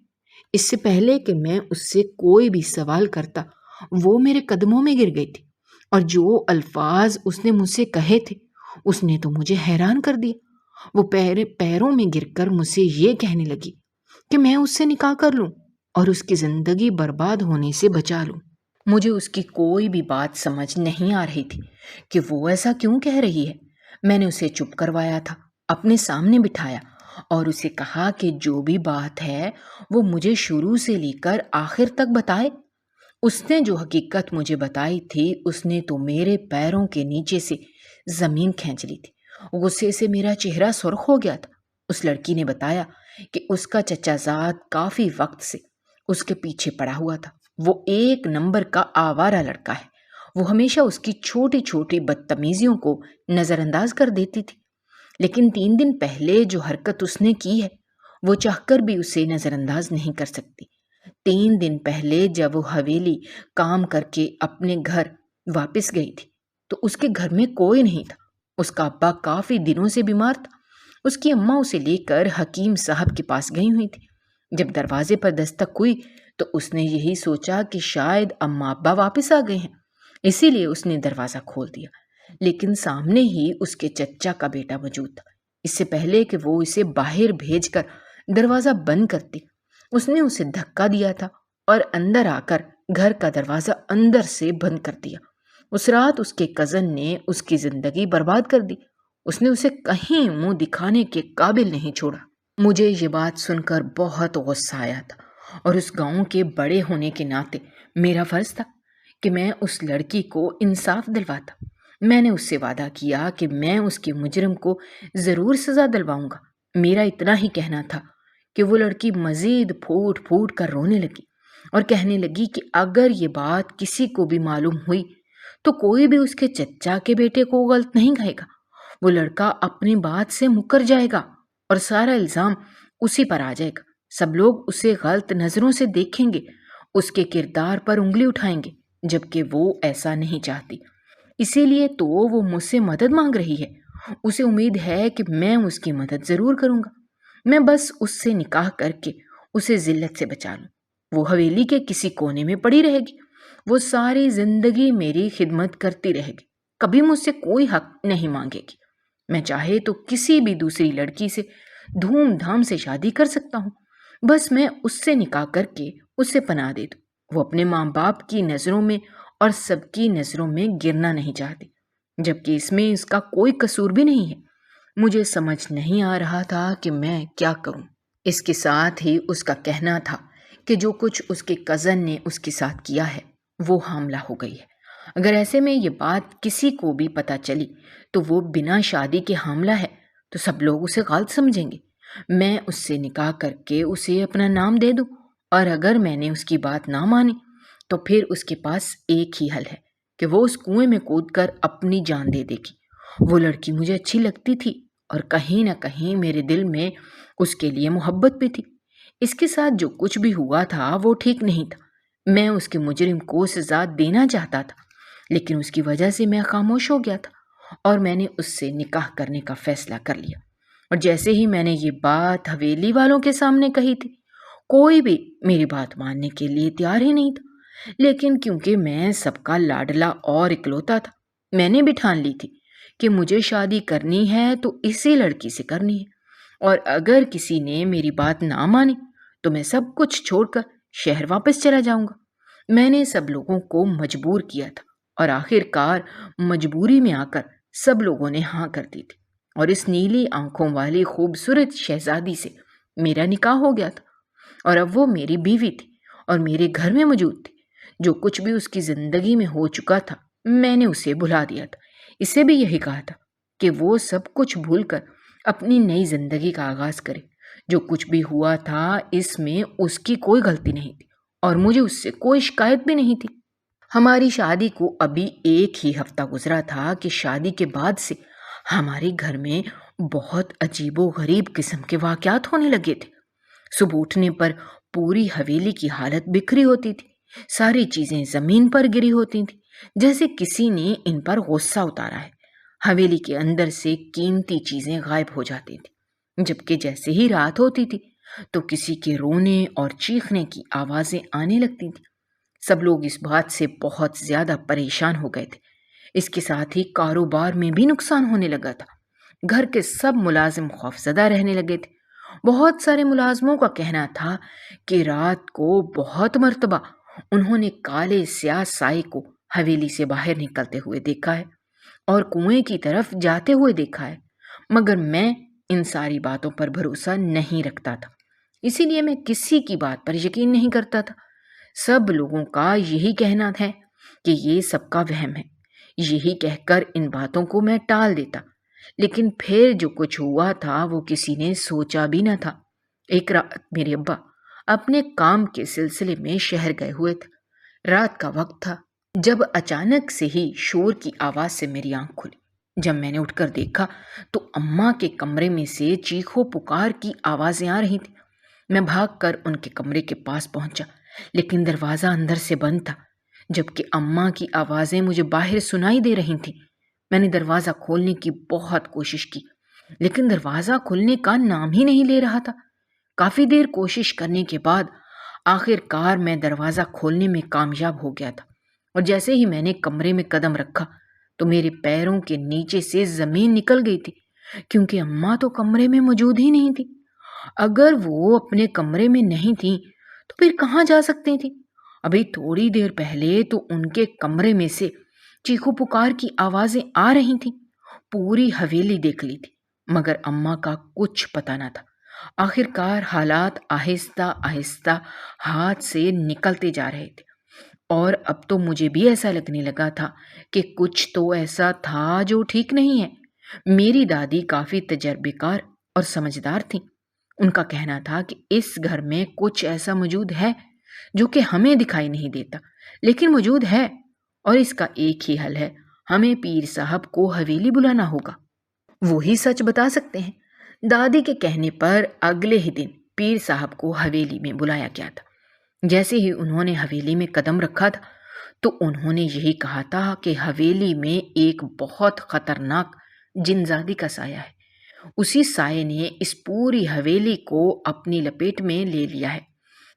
اس سے پہلے کہ میں اس سے کوئی بھی سوال کرتا وہ میرے قدموں میں گر گئی تھی، اور جو الفاظ اس نے مجھ سے کہے تھے اس نے تو مجھے حیران کر دیا۔ وہ پیروں میں گر کر مجھ سے یہ کہنے لگی کہ میں اس سے نکاح کر لوں اور اس کی زندگی برباد ہونے سے بچا لوں۔ مجھے اس کی کوئی بھی بات سمجھ نہیں آ رہی تھی کہ وہ ایسا کیوں کہہ رہی ہے۔ میں نے اسے چپ کروایا تھا، اپنے سامنے بٹھایا اور اسے کہا کہ جو بھی بات ہے وہ مجھے شروع سے لے کر آخر تک بتائے۔ اس نے جو حقیقت مجھے بتائی تھی اس نے تو میرے پیروں کے نیچے سے زمین کھینچ لی تھی۔ غصے سے میرا چہرہ سرخ ہو گیا تھا۔ اس لڑکی نے بتایا کہ اس کا چچا زاد کافی وقت سے اس کے پیچھے پڑا ہوا تھا۔ وہ ایک نمبر کا آوارہ لڑکا ہے۔ وہ ہمیشہ اس کی چھوٹی چھوٹی بدتمیزیوں کو نظر انداز کر دیتی تھی، لیکن 3 دن پہلے جو حرکت اس نے کی ہے وہ چاہ کر بھی اسے نظر انداز نہیں کر سکتی۔ 3 دن پہلے جب وہ حویلی کام کر کے اپنے گھر واپس گئی تھی تو اس کے گھر میں کوئی نہیں تھا۔ اس کا ابا کافی دنوں سے بیمار تھا۔ اس کی اماں اسے لے کر حکیم صاحب کے پاس گئی ہوئی تھی۔ جب دروازے پر دستک ہوئی تو اس نے یہی سوچا کہ شاید اماں ابا واپس آ گئے ہیں، اسی لیے اس نے دروازہ کھول دیا، لیکن سامنے ہی اس کے چچا کا بیٹا موجود تھا۔ اس سے پہلے کہ وہ اسے باہر بھیج کر دروازہ بند کرتی، اس نے اسے دھکا دیا تھا اور اندر آ کر گھر کا دروازہ اندر سے بند کر دیا۔ اس رات اس کے کزن نے اس کی زندگی برباد کر دی۔ اس نے اسے کہیں منہ دکھانے کے قابل نہیں چھوڑا۔ مجھے یہ بات سن کر بہت غصہ آیا تھا، اور اس گاؤں کے بڑے ہونے کے ناطے میرا فرض تھا کہ میں اس لڑکی کو انصاف دلواتا۔ میں نے اس سے وعدہ کیا کہ میں اس کے مجرم کو ضرور سزا دلواؤں گا۔ میرا اتنا ہی کہنا تھا کہ وہ لڑکی مزید پھوٹ پھوٹ کر رونے لگی اور کہنے لگی کہ اگر یہ بات کسی کو بھی معلوم ہوئی تو کوئی بھی اس کے چچا کے بیٹے کو غلط نہیں کہے گا۔ وہ لڑکا اپنی بات سے مکر جائے گا اور سارا الزام اسی پر آ جائے گا۔ سب لوگ اسے غلط نظروں سے دیکھیں گے، اس کے کردار پر انگلی اٹھائیں گے، جبکہ وہ ایسا نہیں چاہتی۔ اسی لیے تو وہ مجھ سے مدد مانگ رہی ہے۔ اسے امید ہے کہ میں اس کی مدد ضرور کروں گا۔ میں بس اس سے نکاح کر کے اسے ذلت سے بچا لوں۔ وہ حویلی کے کسی کونے میں پڑی رہے گی، وہ ساری زندگی میری خدمت کرتی رہے گی، کبھی مجھ سے کوئی حق نہیں مانگے گی۔ میں چاہے تو کسی بھی دوسری لڑکی سے دھوم دھام سے شادی کر سکتا ہوں، بس میں اس سے نکاح کر کے اسے پناہ دے دوں۔ وہ اپنے ماں باپ کی نظروں میں اور سب کی نظروں میں گرنا نہیں چاہتی، جبکہ اس میں اس کا کوئی قصور بھی نہیں ہے۔ مجھے سمجھ نہیں آ رہا تھا کہ میں کیا کروں۔ اس کے ساتھ ہی اس کا کہنا تھا کہ جو کچھ اس کے کزن نے اس کے ساتھ کیا ہے وہ حاملہ ہو گئی ہے۔ اگر ایسے میں یہ بات کسی کو بھی پتہ چلی تو وہ بنا شادی کے حاملہ ہے تو سب لوگ اسے غلط سمجھیں گے۔ میں اس سے نکاح کر کے اسے اپنا نام دے دوں، اور اگر میں نے اس کی بات نہ مانی تو پھر اس کے پاس ایک ہی حل ہے کہ وہ اس کنویں میں کود کر اپنی جان دے دے گی۔ وہ لڑکی مجھے اچھی لگتی تھی اور کہیں نہ کہیں میرے دل میں اس کے لیے محبت بھی تھی۔ اس کے ساتھ جو کچھ بھی ہوا تھا وہ ٹھیک نہیں تھا۔ میں اس کے مجرم کو سزا دینا چاہتا تھا، لیکن اس کی وجہ سے میں خاموش ہو گیا تھا اور میں نے اس سے نکاح کرنے کا فیصلہ کر لیا۔ اور جیسے ہی میں نے یہ بات حویلی والوں کے سامنے کہی تھی، کوئی بھی میری بات ماننے کے لیے تیار ہی نہیں تھا، لیکن کیونکہ میں سب کا لاڈلا اور اکلوتا تھا، میں نے بھی ٹھان لی تھی کہ مجھے شادی کرنی ہے تو اسی لڑکی سے کرنی ہے، اور اگر کسی نے میری بات نہ مانی تو میں سب کچھ چھوڑ کر شہر واپس چلا جاؤں گا۔ میں نے سب لوگوں کو مجبور کیا تھا اور آخر کار مجبوری میں آ کر سب لوگوں نے ہاں کر دی تھی، اور اس نیلی آنکھوں والی خوبصورت شہزادی سے میرا نکاح ہو گیا تھا، اور اب وہ میری بیوی تھی اور میرے گھر میں موجود تھی۔ جو کچھ بھی اس کی زندگی میں ہو چکا تھا میں نے اسے بھلا دیا تھا۔ اسے بھی یہی کہا تھا کہ وہ سب کچھ بھول کر اپنی نئی زندگی کا آغاز کرے۔ جو کچھ بھی ہوا تھا اس میں اس کی کوئی غلطی نہیں تھی اور مجھے اس سے کوئی شکایت بھی نہیں تھی۔ ہماری شادی کو ابھی ایک ہی ہفتہ گزرا تھا کہ شادی کے بعد سے ہمارے گھر میں بہت عجیب و غریب قسم کے واقعات ہونے لگے تھے۔ صبح اٹھنے پر پوری حویلی کی حالت بکھری ہوتی تھی، ساری چیزیں زمین پر گری ہوتی تھیں جیسے کسی نے ان پر غصہ اتارا ہے۔ حویلی کے اندر سے قیمتی چیزیں غائب ہو جاتی تھیں، جبکہ جیسے ہی رات ہوتی تھی تو کسی کے رونے اور چیخنے کی آوازیں آنے لگتی تھیں۔ سب لوگ اس بات سے بہت زیادہ پریشان ہو گئے تھے۔ اس کے ساتھ ہی کاروبار میں بھی نقصان ہونے لگا تھا۔ گھر کے سب ملازم خوفزدہ رہنے لگے تھے۔ بہت سارے ملازموں کا کہنا تھا کہ رات کو بہت مرتبہ انہوں نے کالے سیاہ سائے کو حویلی سے باہر نکلتے ہوئے دیکھا ہے اور کنویں کی طرف جاتے ہوئے دیکھا ہے، مگر میں ان ساری باتوں پر بھروسہ نہیں رکھتا تھا، اسی لیے میں کسی کی بات پر یقین نہیں کرتا تھا۔ سب لوگوں کا یہی کہنا ہے کہ یہ سب کا وہم ہے، یہی کہہ کر ان باتوں کو میں ٹال دیتا، لیکن پھر جو کچھ ہوا تھا وہ کسی نے سوچا بھی نہ تھا۔ ایک رات میرے ابا اپنے کام کے سلسلے میں شہر گئے ہوئے تھے۔ رات کا وقت تھا جب اچانک سے ہی شور کی آواز سے میری آنکھ کھلی۔ جب میں نے اٹھ کر دیکھا تو اماں کے کمرے میں سے چیخو پکار کی آوازیں آ رہی تھیں۔ میں بھاگ کر ان کے کمرے کے پاس پہنچا، لیکن دروازہ اندر سے بند تھا، جبکہ اماں کی آوازیں مجھے باہر سنائی دے رہی تھیں۔ میں نے دروازہ کھولنے کی بہت کوشش کی، لیکن دروازہ کھلنے کا نام ہی نہیں لے رہا تھا۔ کافی دیر کوشش کرنے کے بعد آخر کار میں دروازہ کھولنے میں کامیاب ہو گیا تھا، اور جیسے ہی میں نے کمرے میں قدم رکھا تو میرے پیروں کے نیچے سے زمین نکل گئی تھی، کیونکہ اماں تو کمرے میں موجود ہی نہیں تھی۔ اگر وہ اپنے کمرے میں نہیں تھیں تو پھر کہاں جا سکتی تھیں؟ ابھی تھوڑی دیر پہلے تو ان کے کمرے میں سے چیخو پکار کی آوازیں آ رہی تھیں۔ پوری حویلی دیکھ لی تھی، مگر اماں کا کچھ پتہ نہ تھا۔ آخر کار حالات آہستہ آہستہ ہاتھ سے نکلتے جا رہے تھے، اور اب تو مجھے بھی ایسا لگنے لگا تھا کہ کچھ تو ایسا تھا جو ٹھیک نہیں ہے۔ میری دادی کافی تجربے کار اور سمجھدار تھیں۔ ان کا کہنا تھا کہ اس گھر میں کچھ ایسا موجود ہے جو کہ ہمیں دکھائی نہیں دیتا، لیکن موجود ہے، اور اس کا ایک ہی حل ہے، ہمیں پیر صاحب کو حویلی بلانا ہوگا، وہی سچ بتا سکتے ہیں۔ دادی کے کہنے پر اگلے ہی دن پیر صاحب کو حویلی میں بلایا گیا تھا۔ جیسے ہی انہوں نے حویلی میں قدم رکھا تھا تو انہوں نے یہی کہا تھا کہ حویلی میں ایک بہت خطرناک جنزادی کا سایہ ہے۔ اسی سائے نے اس پوری حویلی کو اپنی لپیٹ میں لے لیا ہے،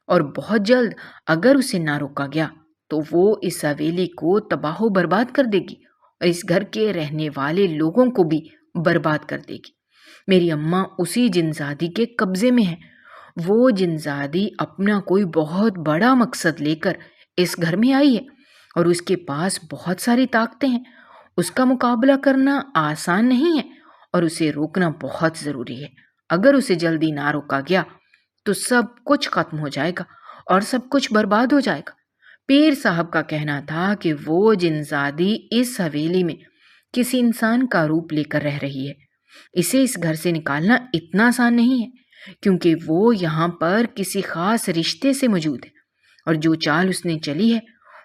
اور بہت جلد اگر اسے نہ روکا گیا تو وہ اس حویلی کو تباہ و برباد کر دے گی اور اس گھر کے رہنے والے لوگوں کو بھی برباد کر دے گی۔ میری اماں اسی جنزادی کے قبضے میں ہے۔ وہ جنزادی اپنا کوئی بہت بڑا مقصد لے کر اس گھر میں آئی ہے، اور اس کے پاس بہت ساری طاقتیں ہیں۔ اس کا مقابلہ کرنا آسان نہیں ہے، اور اسے روکنا بہت ضروری ہے۔ اگر اسے جلدی نہ روکا گیا تو سب کچھ ختم ہو جائے گا اور سب کچھ برباد ہو جائے گا۔ پیر صاحب کا کہنا تھا کہ وہ جنزادی اس حویلی میں کسی انسان کا روپ لے کر رہ رہی ہے۔ اسے اس گھر سے نکالنا اتنا آسان نہیں ہے، کیونکہ وہ یہاں پر کسی خاص رشتے سے موجود ہے، اور جو چال اس نے چلی ہے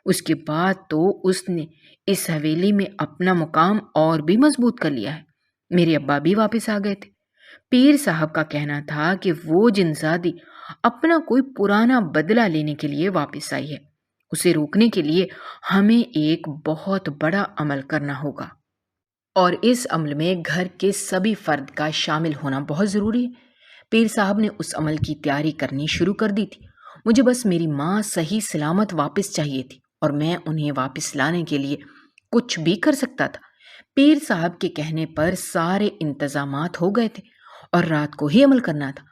اس کے بعد تو اس نے اس حویلی میں اپنا مقام اور بھی مضبوط کر لیا ہے۔ میرے ابا بھی واپس آ گئے تھے۔ پیر صاحب کا کہنا تھا کہ وہ جنزادی اپنا کوئی پرانا بدلہ لینے کے لیے واپس آئی ہے۔ اسے روکنے کے لیے ہمیں ایک بہت بڑا عمل کرنا ہوگا، اور اس عمل میں گھر کے سبھی فرد کا شامل ہونا بہت ضروری ہے۔ پیر صاحب نے اس عمل کی تیاری کرنی شروع کر دی تھی۔ مجھے بس میری ماں صحیح سلامت واپس چاہیے تھی، اور میں انہیں واپس لانے کے لیے کچھ بھی کر سکتا تھا۔ پیر صاحب کے کہنے پر سارے انتظامات ہو گئے تھے اور رات کو ہی عمل کرنا تھا۔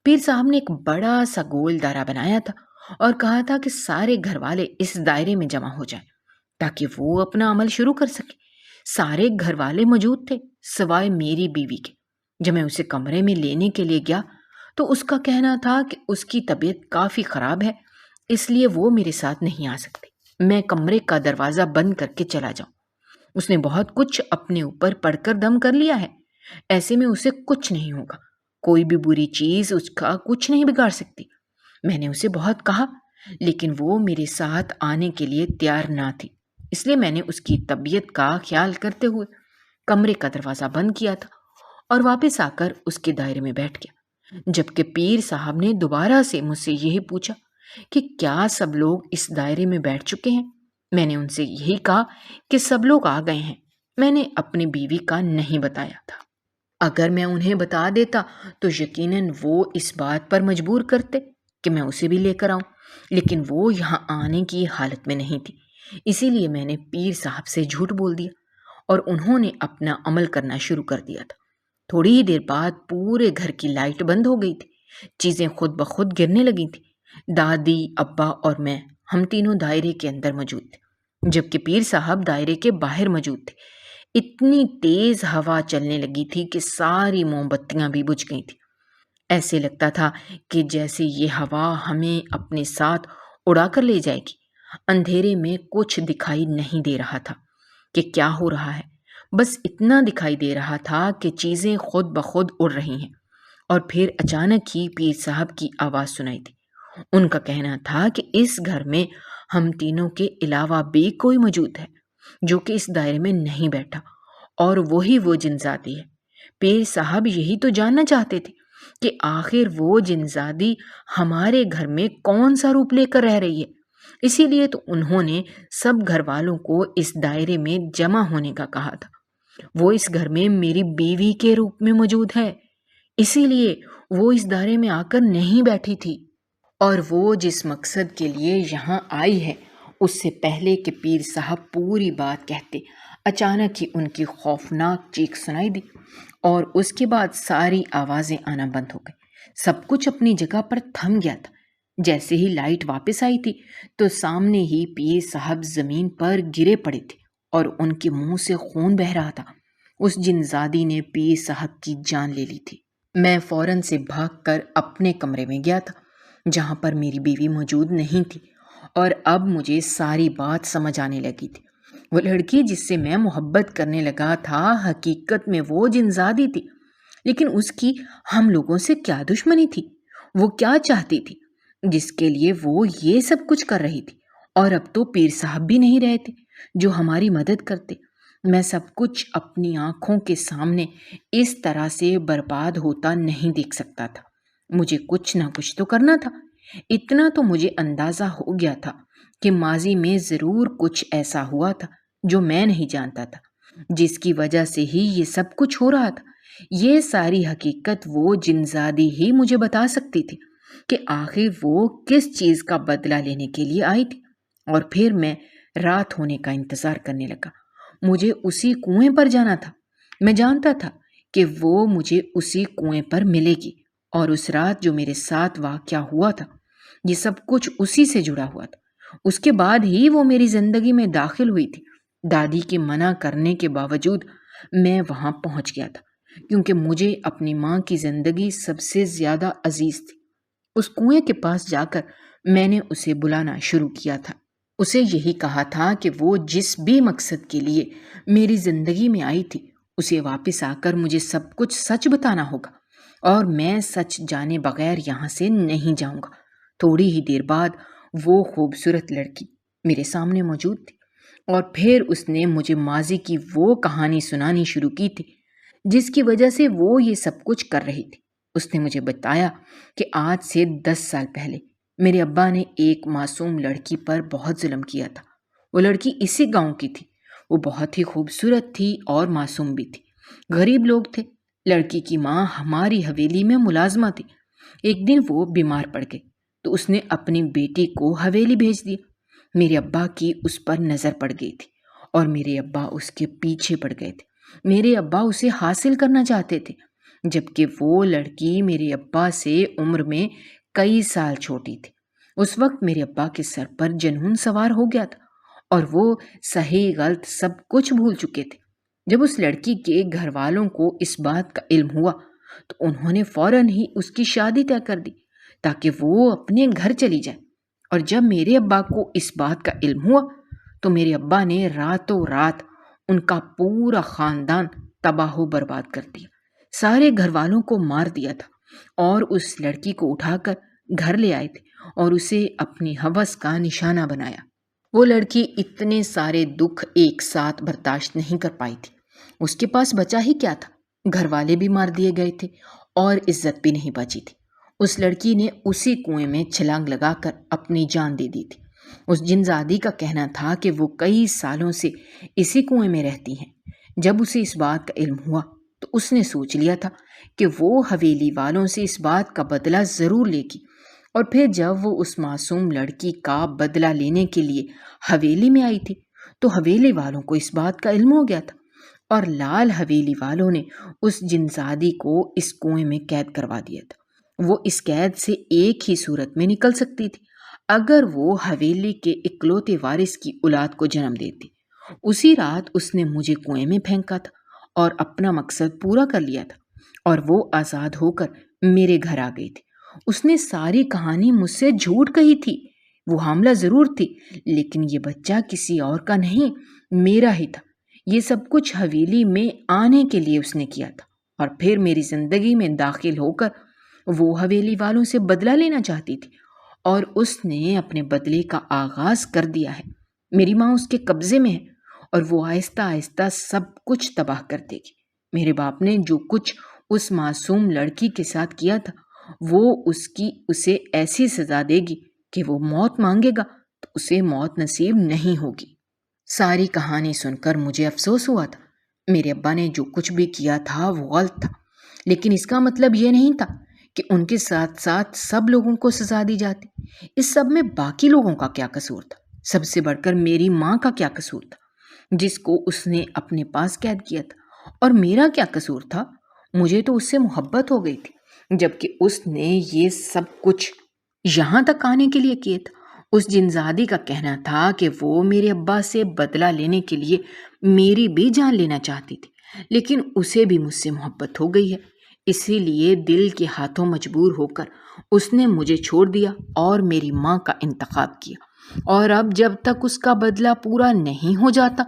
پیر صاحب نے ایک بڑا سا گول دائرہ بنایا تھا اور کہا تھا کہ سارے گھر والے اس دائرے میں جمع ہو جائیں تاکہ وہ اپنا عمل شروع کر سکیں۔ سارے گھر والے موجود تھے سوائے میری بیوی کے۔ جب میں اسے کمرے میں لینے کے لیے گیا تو اس کا کہنا تھا کہ اس کی طبیعت کافی خراب ہے، اس لیے وہ میرے ساتھ نہیں آ سکتی، میں کمرے کا دروازہ بند کر کے چلا جاؤں۔ اس نے بہت کچھ اپنے اوپر پڑھ کر دم کر لیا ہے۔ ایسے میں اسے کچھ نہیں ہوگا، کوئی بھی بری چیز اس کا کچھ نہیں بگاڑ سکتی۔ میں نے اسے بہت کہا، لیکن وہ میرے ساتھ آنے کے لیے تیار نہ تھی۔ اس لیے میں نے اس کی طبیعت کا خیال کرتے ہوئے کمرے کا دروازہ بند کیا تھا اور واپس آ کر اس کے دائرے میں بیٹھ گیا، جبکہ پیر صاحب نے دوبارہ سے مجھ سے یہی پوچھا کہ کیا سب لوگ اس دائرے میں بیٹھ چکے ہیں؟ میں نے ان سے یہی کہا کہ سب لوگ آ گئے ہیں۔ میں نے اپنی بیوی کا نہیں بتایا تھا۔ اگر میں انہیں بتا دیتا تو یقیناً وہ اس بات پر مجبور کرتے کہ میں اسے بھی لے کر آؤں، لیکن وہ یہاں آنے کی حالت میں نہیں تھی۔ اسی لیے میں نے پیر صاحب سے جھوٹ بول دیا اور انہوں نے اپنا عمل کرنا شروع کر دیا تھا۔ تھوڑی ہی دیر بعد پورے گھر کی لائٹ بند ہو گئی تھی، چیزیں خود بخود گرنے لگی تھیں۔ دادی، ابا اور میں، ہم تینوں دائرے کے اندر موجود تھے، جبکہ پیر صاحب دائرے کے باہر موجود تھے۔ اتنی تیز ہوا چلنے لگی تھی کہ ساری موم بتیاں بھی بجھ گئی تھیں۔ ایسے لگتا تھا کہ جیسے یہ ہوا ہمیں اپنے ساتھ اڑا کر لے جائے گی۔ اندھیرے میں کچھ دکھائی نہیں دے رہا تھا کہ کیا ہو رہا ہے، بس اتنا دکھائی دے رہا تھا کہ چیزیں خود بخود اڑ رہی ہیں۔ اور پھر اچانک ہی پیر صاحب کی آواز سنائی دی۔ ان کا کہنا تھا کہ اس گھر میں ہم تینوں کے علاوہ بھی کوئی موجود ہے جو کہ اس دائرے میں نہیں بیٹھا، اور وہی وہ جنزادی ہے۔ پیر صاحب یہی تو جاننا چاہتے تھے کہ آخر وہ جنزادی ہمارے گھر میں کون سا روپ لے کر رہ رہی ہے۔ اسی لیے تو انہوں نے سب گھر والوں کو اس دائرے میں جمع ہونے کا کہا تھا۔ وہ اس گھر میں میری بیوی کے روپ میں موجود ہے، اسی لیے وہ اس دائرے میں آ کر نہیں بیٹھی تھی۔ اور وہ جس مقصد کے لیے یہاں آئی ہے، اس سے پہلے کہ پیر صاحب پوری بات کہتے، اچانک ہی ان کی خوفناک چیخ سنائی دی، اور اس کے بعد ساری آوازیں آنا بند ہو گئی۔ سب کچھ اپنی جگہ پر تھم گیا تھا۔ جیسے ہی لائٹ واپس آئی تھی تو سامنے ہی پیر صاحب زمین پر گرے پڑے تھے اور ان کے منہ سے خون بہہ رہا تھا۔ اس جنزادی نے پیر صاحب کی جان لے لی تھی۔ میں فوراً سے بھاگ کر اپنے کمرے میں گیا تھا، جہاں پر میری بیوی موجود نہیں تھی، اور اب مجھے ساری بات سمجھ آنے لگی تھی۔ وہ لڑکی جس سے میں محبت کرنے لگا تھا، حقیقت میں وہ جنزادی تھی۔ لیکن اس کی ہم لوگوں سے کیا دشمنی تھی؟ وہ کیا چاہتی تھی جس کے لیے وہ یہ سب کچھ کر رہی تھی؟ اور اب تو پیر صاحب بھی نہیں رہے تھے جو ہماری مدد کرتے۔ میں سب کچھ اپنی آنکھوں کے سامنے اس طرح سے برباد ہوتا نہیں دیکھ سکتا تھا۔ مجھے کچھ نہ کچھ تو کرنا تھا۔ اتنا تو مجھے اندازہ ہو گیا تھا کہ ماضی میں ضرور کچھ ایسا ہوا تھا جو میں نہیں جانتا تھا، جس کی وجہ سے ہی یہ سب کچھ ہو رہا تھا۔ یہ ساری حقیقت وہ جنزادی ہی مجھے بتا سکتی تھی کہ آخر وہ کس چیز کا بدلہ لینے کے لیے آئی تھی۔ اور پھر میں رات ہونے کا انتظار کرنے لگا۔ مجھے اسی کنویں پر جانا تھا۔ میں جانتا تھا کہ وہ مجھے اسی کنویں پر ملے گی، اور اس رات جو میرے ساتھ واقعہ ہوا تھا، یہ سب کچھ اسی سے جڑا ہوا تھا۔ اس کے بعد ہی وہ میری زندگی میں داخل ہوئی تھی۔ دادی کے منع کرنے کے باوجود میں وہاں پہنچ گیا تھا، کیونکہ مجھے اپنی ماں کی زندگی سب سے زیادہ عزیز تھی۔ اس کنویں کے پاس جا کر میں نے اسے بلانا شروع کیا تھا۔ اسے یہی کہا تھا کہ وہ جس بھی مقصد کے لیے میری زندگی میں آئی تھی، اسے واپس آ کر مجھے سب کچھ سچ بتانا ہوگا، اور میں سچ جانے بغیر یہاں سے نہیں جاؤں گا۔ تھوڑی ہی دیر بعد وہ خوبصورت لڑکی میرے سامنے موجود تھی، اور پھر اس نے مجھے ماضی کی وہ کہانی سنانی شروع کی تھی جس کی وجہ سے وہ یہ سب کچھ کر رہی تھی۔ اس نے مجھے بتایا کہ آج سے 10 سال پہلے میرے ابا نے ایک معصوم لڑکی پر بہت ظلم کیا تھا۔ وہ لڑکی اسی گاؤں کی تھی۔ وہ بہت ہی خوبصورت تھی اور معصوم بھی تھی۔ غریب لوگ تھے۔ لڑکی کی ماں ہماری حویلی میں ملازمہ تھی۔ ایک دن وہ بیمار پڑ گئی تو اس نے اپنی بیٹی کو حویلی بھیج دیا۔ میرے ابا کی اس پر نظر پڑ گئی تھی، اور میرے ابا اس کے پیچھے پڑ گئے تھے۔ میرے ابا اسے حاصل کرنا چاہتے تھے، جبکہ وہ لڑکی میرے ابا سے عمر میں کئی سال چھوٹی تھی۔ اس وقت میرے ابا کے سر پر جنون سوار ہو گیا تھا، اور وہ صحیح غلط سب کچھ بھول چکے تھے۔ جب اس لڑکی کے گھر والوں کو اس بات کا علم ہوا تو انہوں نے فوراً ہی اس کی شادی طے کر دی تاکہ وہ اپنے گھر چلی جائے۔ اور جب میرے ابا کو اس بات کا علم ہوا تو میرے ابا نے راتوں رات ان کا پورا خاندان تباہ و برباد کر دیا۔ سارے گھر والوں کو مار دیا تھا اور اس لڑکی کو اٹھا کر گھر لے آئے تھے اور اسے اپنی ہوس کا نشانہ بنایا۔ وہ لڑکی اتنے سارے دکھ ایک ساتھ برداشت نہیں کر پائی تھی۔ اس کے پاس بچا ہی کیا تھا؟ گھر والے بھی مار دیے گئے تھے اور عزت بھی نہیں بچی تھی۔ اس لڑکی نے اسی کنویں میں چھلانگ لگا کر اپنی جان دے دی تھی۔ اس جنزادی کا کہنا تھا کہ وہ کئی سالوں سے اسی کنویں میں رہتی ہیں۔ جب اسے اس بات کا علم ہوا تو اس نے سوچ لیا تھا کہ وہ حویلی والوں سے اس بات کا بدلہ ضرور لے گی، اور پھر جب وہ اس معصوم لڑکی کا بدلہ لینے کے لیے حویلی میں آئی تھی تو حویلی والوں کو اس بات کا علم ہو گیا تھا، اور لال حویلی والوں نے اس جنزادی کو اس کنویں میں قید کروا دیا تھا۔ وہ اس قید سے ایک ہی صورت میں نکل سکتی تھی، اگر وہ حویلی کے اکلوتے وارث کی اولاد کو جنم دیتی۔ اسی رات اس نے مجھے کنویں میں پھینکا تھا اور اپنا مقصد پورا کر لیا تھا، اور وہ آزاد ہو کر میرے گھر آ گئی تھی۔ اس نے ساری کہانی مجھ سے جھوٹ کہی تھی۔ وہ حاملہ ضرور تھی، لیکن یہ بچہ کسی اور کا نہیں، میرا ہی تھا۔ یہ سب کچھ حویلی میں آنے کے لیے اس نے کیا تھا، اور پھر میری زندگی میں داخل ہو کر وہ حویلی والوں سے بدلہ لینا چاہتی تھی، اور اس نے اپنے بدلے کا آغاز کر دیا ہے۔ میری ماں اس کے قبضے میں ہے، اور وہ آہستہ آہستہ سب کچھ تباہ کر دے گی۔ میرے باپ نے جو کچھ اس معصوم لڑکی کے ساتھ کیا تھا، وہ اسے ایسی سزا دے گی کہ وہ موت مانگے گا تو اسے موت نصیب نہیں ہوگی۔ ساری کہانی سن کر مجھے افسوس ہوا تھا۔ میرے ابا نے جو کچھ بھی کیا تھا وہ غلط تھا، لیکن اس کا مطلب یہ نہیں تھا کہ ان کے ساتھ ساتھ سب لوگوں کو سزا دی جاتی۔ اس سب میں باقی لوگوں کا کیا قصور تھا؟ سب سے بڑھ کر میری ماں کا کیا قصور تھا، جس کو اس نے اپنے پاس قید کیا تھا؟ اور میرا کیا قصور تھا؟ مجھے تو اس سے محبت ہو گئی تھی، جبکہ اس نے یہ سب کچھ یہاں تک آنے کے لیے کیا تھا۔ اس جنزادی کا کہنا تھا کہ وہ میرے ابا سے بدلہ لینے کے لیے میری بھی جان لینا چاہتی تھی، لیکن اسے بھی مجھ سے محبت ہو گئی ہے، اسی لیے دل کے ہاتھوں مجبور ہو کر اس نے مجھے چھوڑ دیا اور میری ماں کا انتخاب کیا، اور اب جب تک اس کا بدلہ پورا نہیں ہو جاتا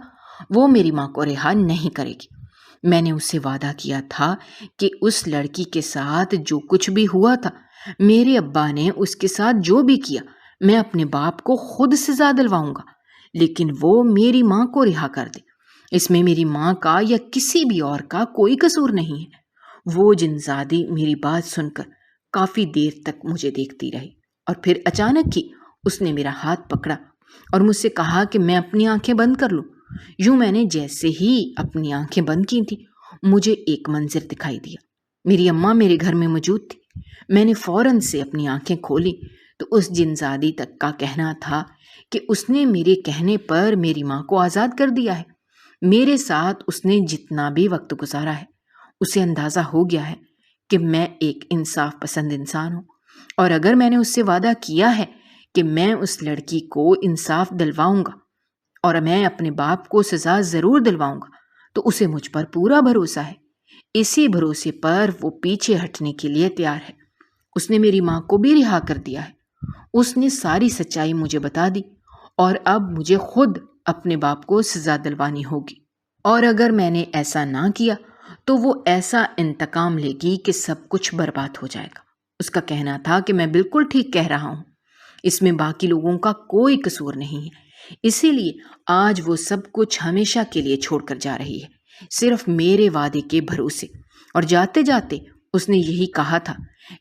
وہ میری ماں کو رہا نہیں کرے گی۔ میں نے اس سے وعدہ کیا تھا کہ اس لڑکی کے ساتھ جو کچھ بھی ہوا تھا، میرے ابا نے اس کے ساتھ جو بھی کیا، میں اپنے باپ کو خود سزا دلواؤں گا، لیکن وہ میری ماں کو رہا کر دے۔ اس میں میری ماں کا یا کسی بھی اور کا کوئی قصور نہیں ہے۔ وہ جنزادی میری بات سن کر کافی دیر تک مجھے دیکھتی رہی، اور پھر اچانک ہی اس نے میرا ہاتھ پکڑا اور مجھ سے کہا کہ میں اپنی آنکھیں بند کر لوں۔ یوں میں نے جیسے ہی اپنی آنکھیں بند کی تھی، مجھے ایک منظر دکھائی دیا۔ میری اماں میرے گھر میں موجود تھی۔ میں نے فوراً سے اپنی آنکھیں کھولی تو اس جنزادی تک کا کہنا تھا کہ اس نے میرے کہنے پر میری ماں کو آزاد کر دیا ہے۔ میرے ساتھ اس نے جتنا بھی وقت گزارا ہے، اسے اندازہ ہو گیا ہے کہ میں ایک انصاف پسند انسان ہوں، اور اگر میں نے اس سے وعدہ کیا ہے کہ میں اس لڑکی کو انصاف دلواؤں گا اور میں اپنے باپ کو سزا ضرور دلواؤں گا، تو اسے مجھ پر پورا بھروسہ ہے۔ اسی بھروسے پر وہ پیچھے ہٹنے کے لیے تیار ہے۔ اس نے میری ماں کو بھی رہا کر دیا ہے۔ اس نے ساری سچائی مجھے بتا دی، اور اب مجھے خود اپنے باپ کو سزا دلوانی ہوگی، اور اگر میں نے ایسا نہ کیا تو وہ ایسا انتقام لے گی کہ سب کچھ برباد ہو جائے گا۔ اس کا کہنا تھا کہ میں بالکل ٹھیک کہہ رہا ہوں، اس میں باقی لوگوں کا کوئی قصور نہیں ہے، اسی لیے آج وہ سب کچھ ہمیشہ کے لیے چھوڑ کر جا رہی ہے، صرف میرے وعدے کے بھروسے۔ اور جاتے جاتے اس نے یہی کہا تھا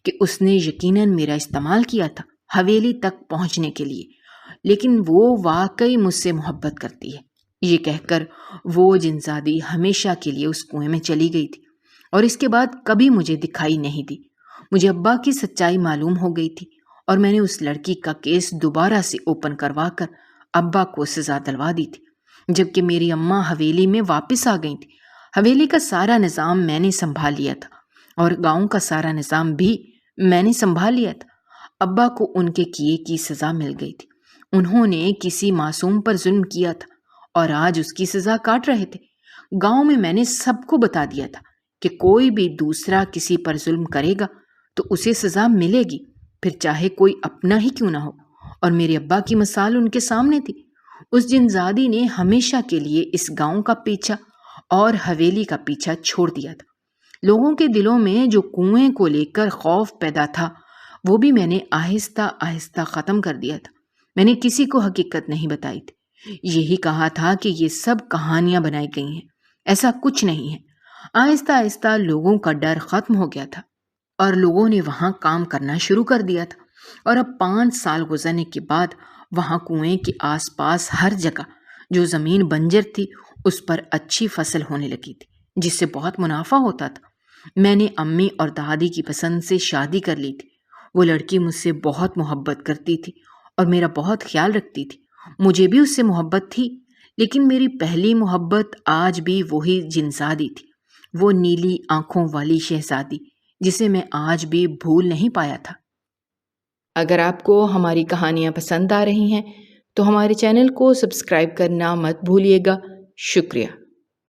کہ اس نے یقیناً میرا استعمال کیا تھا حویلی تک پہنچنے کے لیے، لیکن وہ واقعی مجھ سے محبت کرتی ہے۔ یہ کہہ کر وہ جنزادی ہمیشہ کے لیے اس کنویں میں چلی گئی تھی، اور اس کے بعد کبھی مجھے دکھائی نہیں دی۔ مجھے ابا کی سچائی معلوم ہو گئی تھی، اور میں نے اس لڑکی کا کیس دوبارہ سے اوپن کروا کر ابا کو سزا دلوا دی تھی، جبکہ میری اماں حویلی میں واپس آ گئی تھی۔ حویلی کا سارا نظام میں نے سنبھال لیا تھا، اور گاؤں کا سارا نظام بھی میں نے سنبھال لیا تھا۔ ابا کو ان کے کیے کی سزا مل گئی تھی۔ انہوں نے کسی معصوم پر ظلم کیا تھا اور آج اس کی سزا کاٹ رہے تھے۔ گاؤں میں نے سب کو بتا دیا تھا کہ کوئی بھی دوسرا کسی پر ظلم کرے گا تو اسے سزا ملے گی، پھر چاہے کوئی اپنا ہی کیوں نہ ہو، اور میرے ابا کی مثال ان کے سامنے تھی۔ اس جنزادی نے ہمیشہ کے لیے اس گاؤں کا پیچھا اور حویلی کا پیچھا چھوڑ دیا تھا۔ لوگوں کے دلوں میں جو کنویں کو لے کر خوف پیدا تھا وہ بھی میں نے آہستہ آہستہ ختم کر دیا تھا۔ میں نے کسی کو حقیقت نہیں بتائی تھی، یہی کہا تھا کہ یہ سب کہانیاں بنائی گئی ہیں، ایسا کچھ نہیں ہے۔ آہستہ آہستہ لوگوں کا ڈر ختم ہو گیا تھا اور لوگوں نے وہاں کام کرنا شروع کر دیا تھا، اور اب 5 سال گزرنے کے بعد وہاں کنویں کے آس پاس ہر جگہ جو زمین بنجر تھی اس پر اچھی فصل ہونے لگی تھی، جس سے بہت منافع ہوتا تھا۔ میں نے امی اور دادی کی پسند سے شادی کر لی تھی۔ وہ لڑکی مجھ سے بہت محبت کرتی تھی اور میرا بہت خیال رکھتی تھی۔ مجھے بھی اس سے محبت تھی، لیکن میری پہلی محبت آج بھی وہی جنزادی تھی، وہ نیلی آنکھوں والی شہزادی جسے میں آج بھی بھول نہیں پایا تھا۔ اگر آپ کو ہماری کہانیاں پسند آ رہی ہیں تو ہمارے چینل کو سبسکرائب کرنا مت بھولیے گا۔ شکریہ۔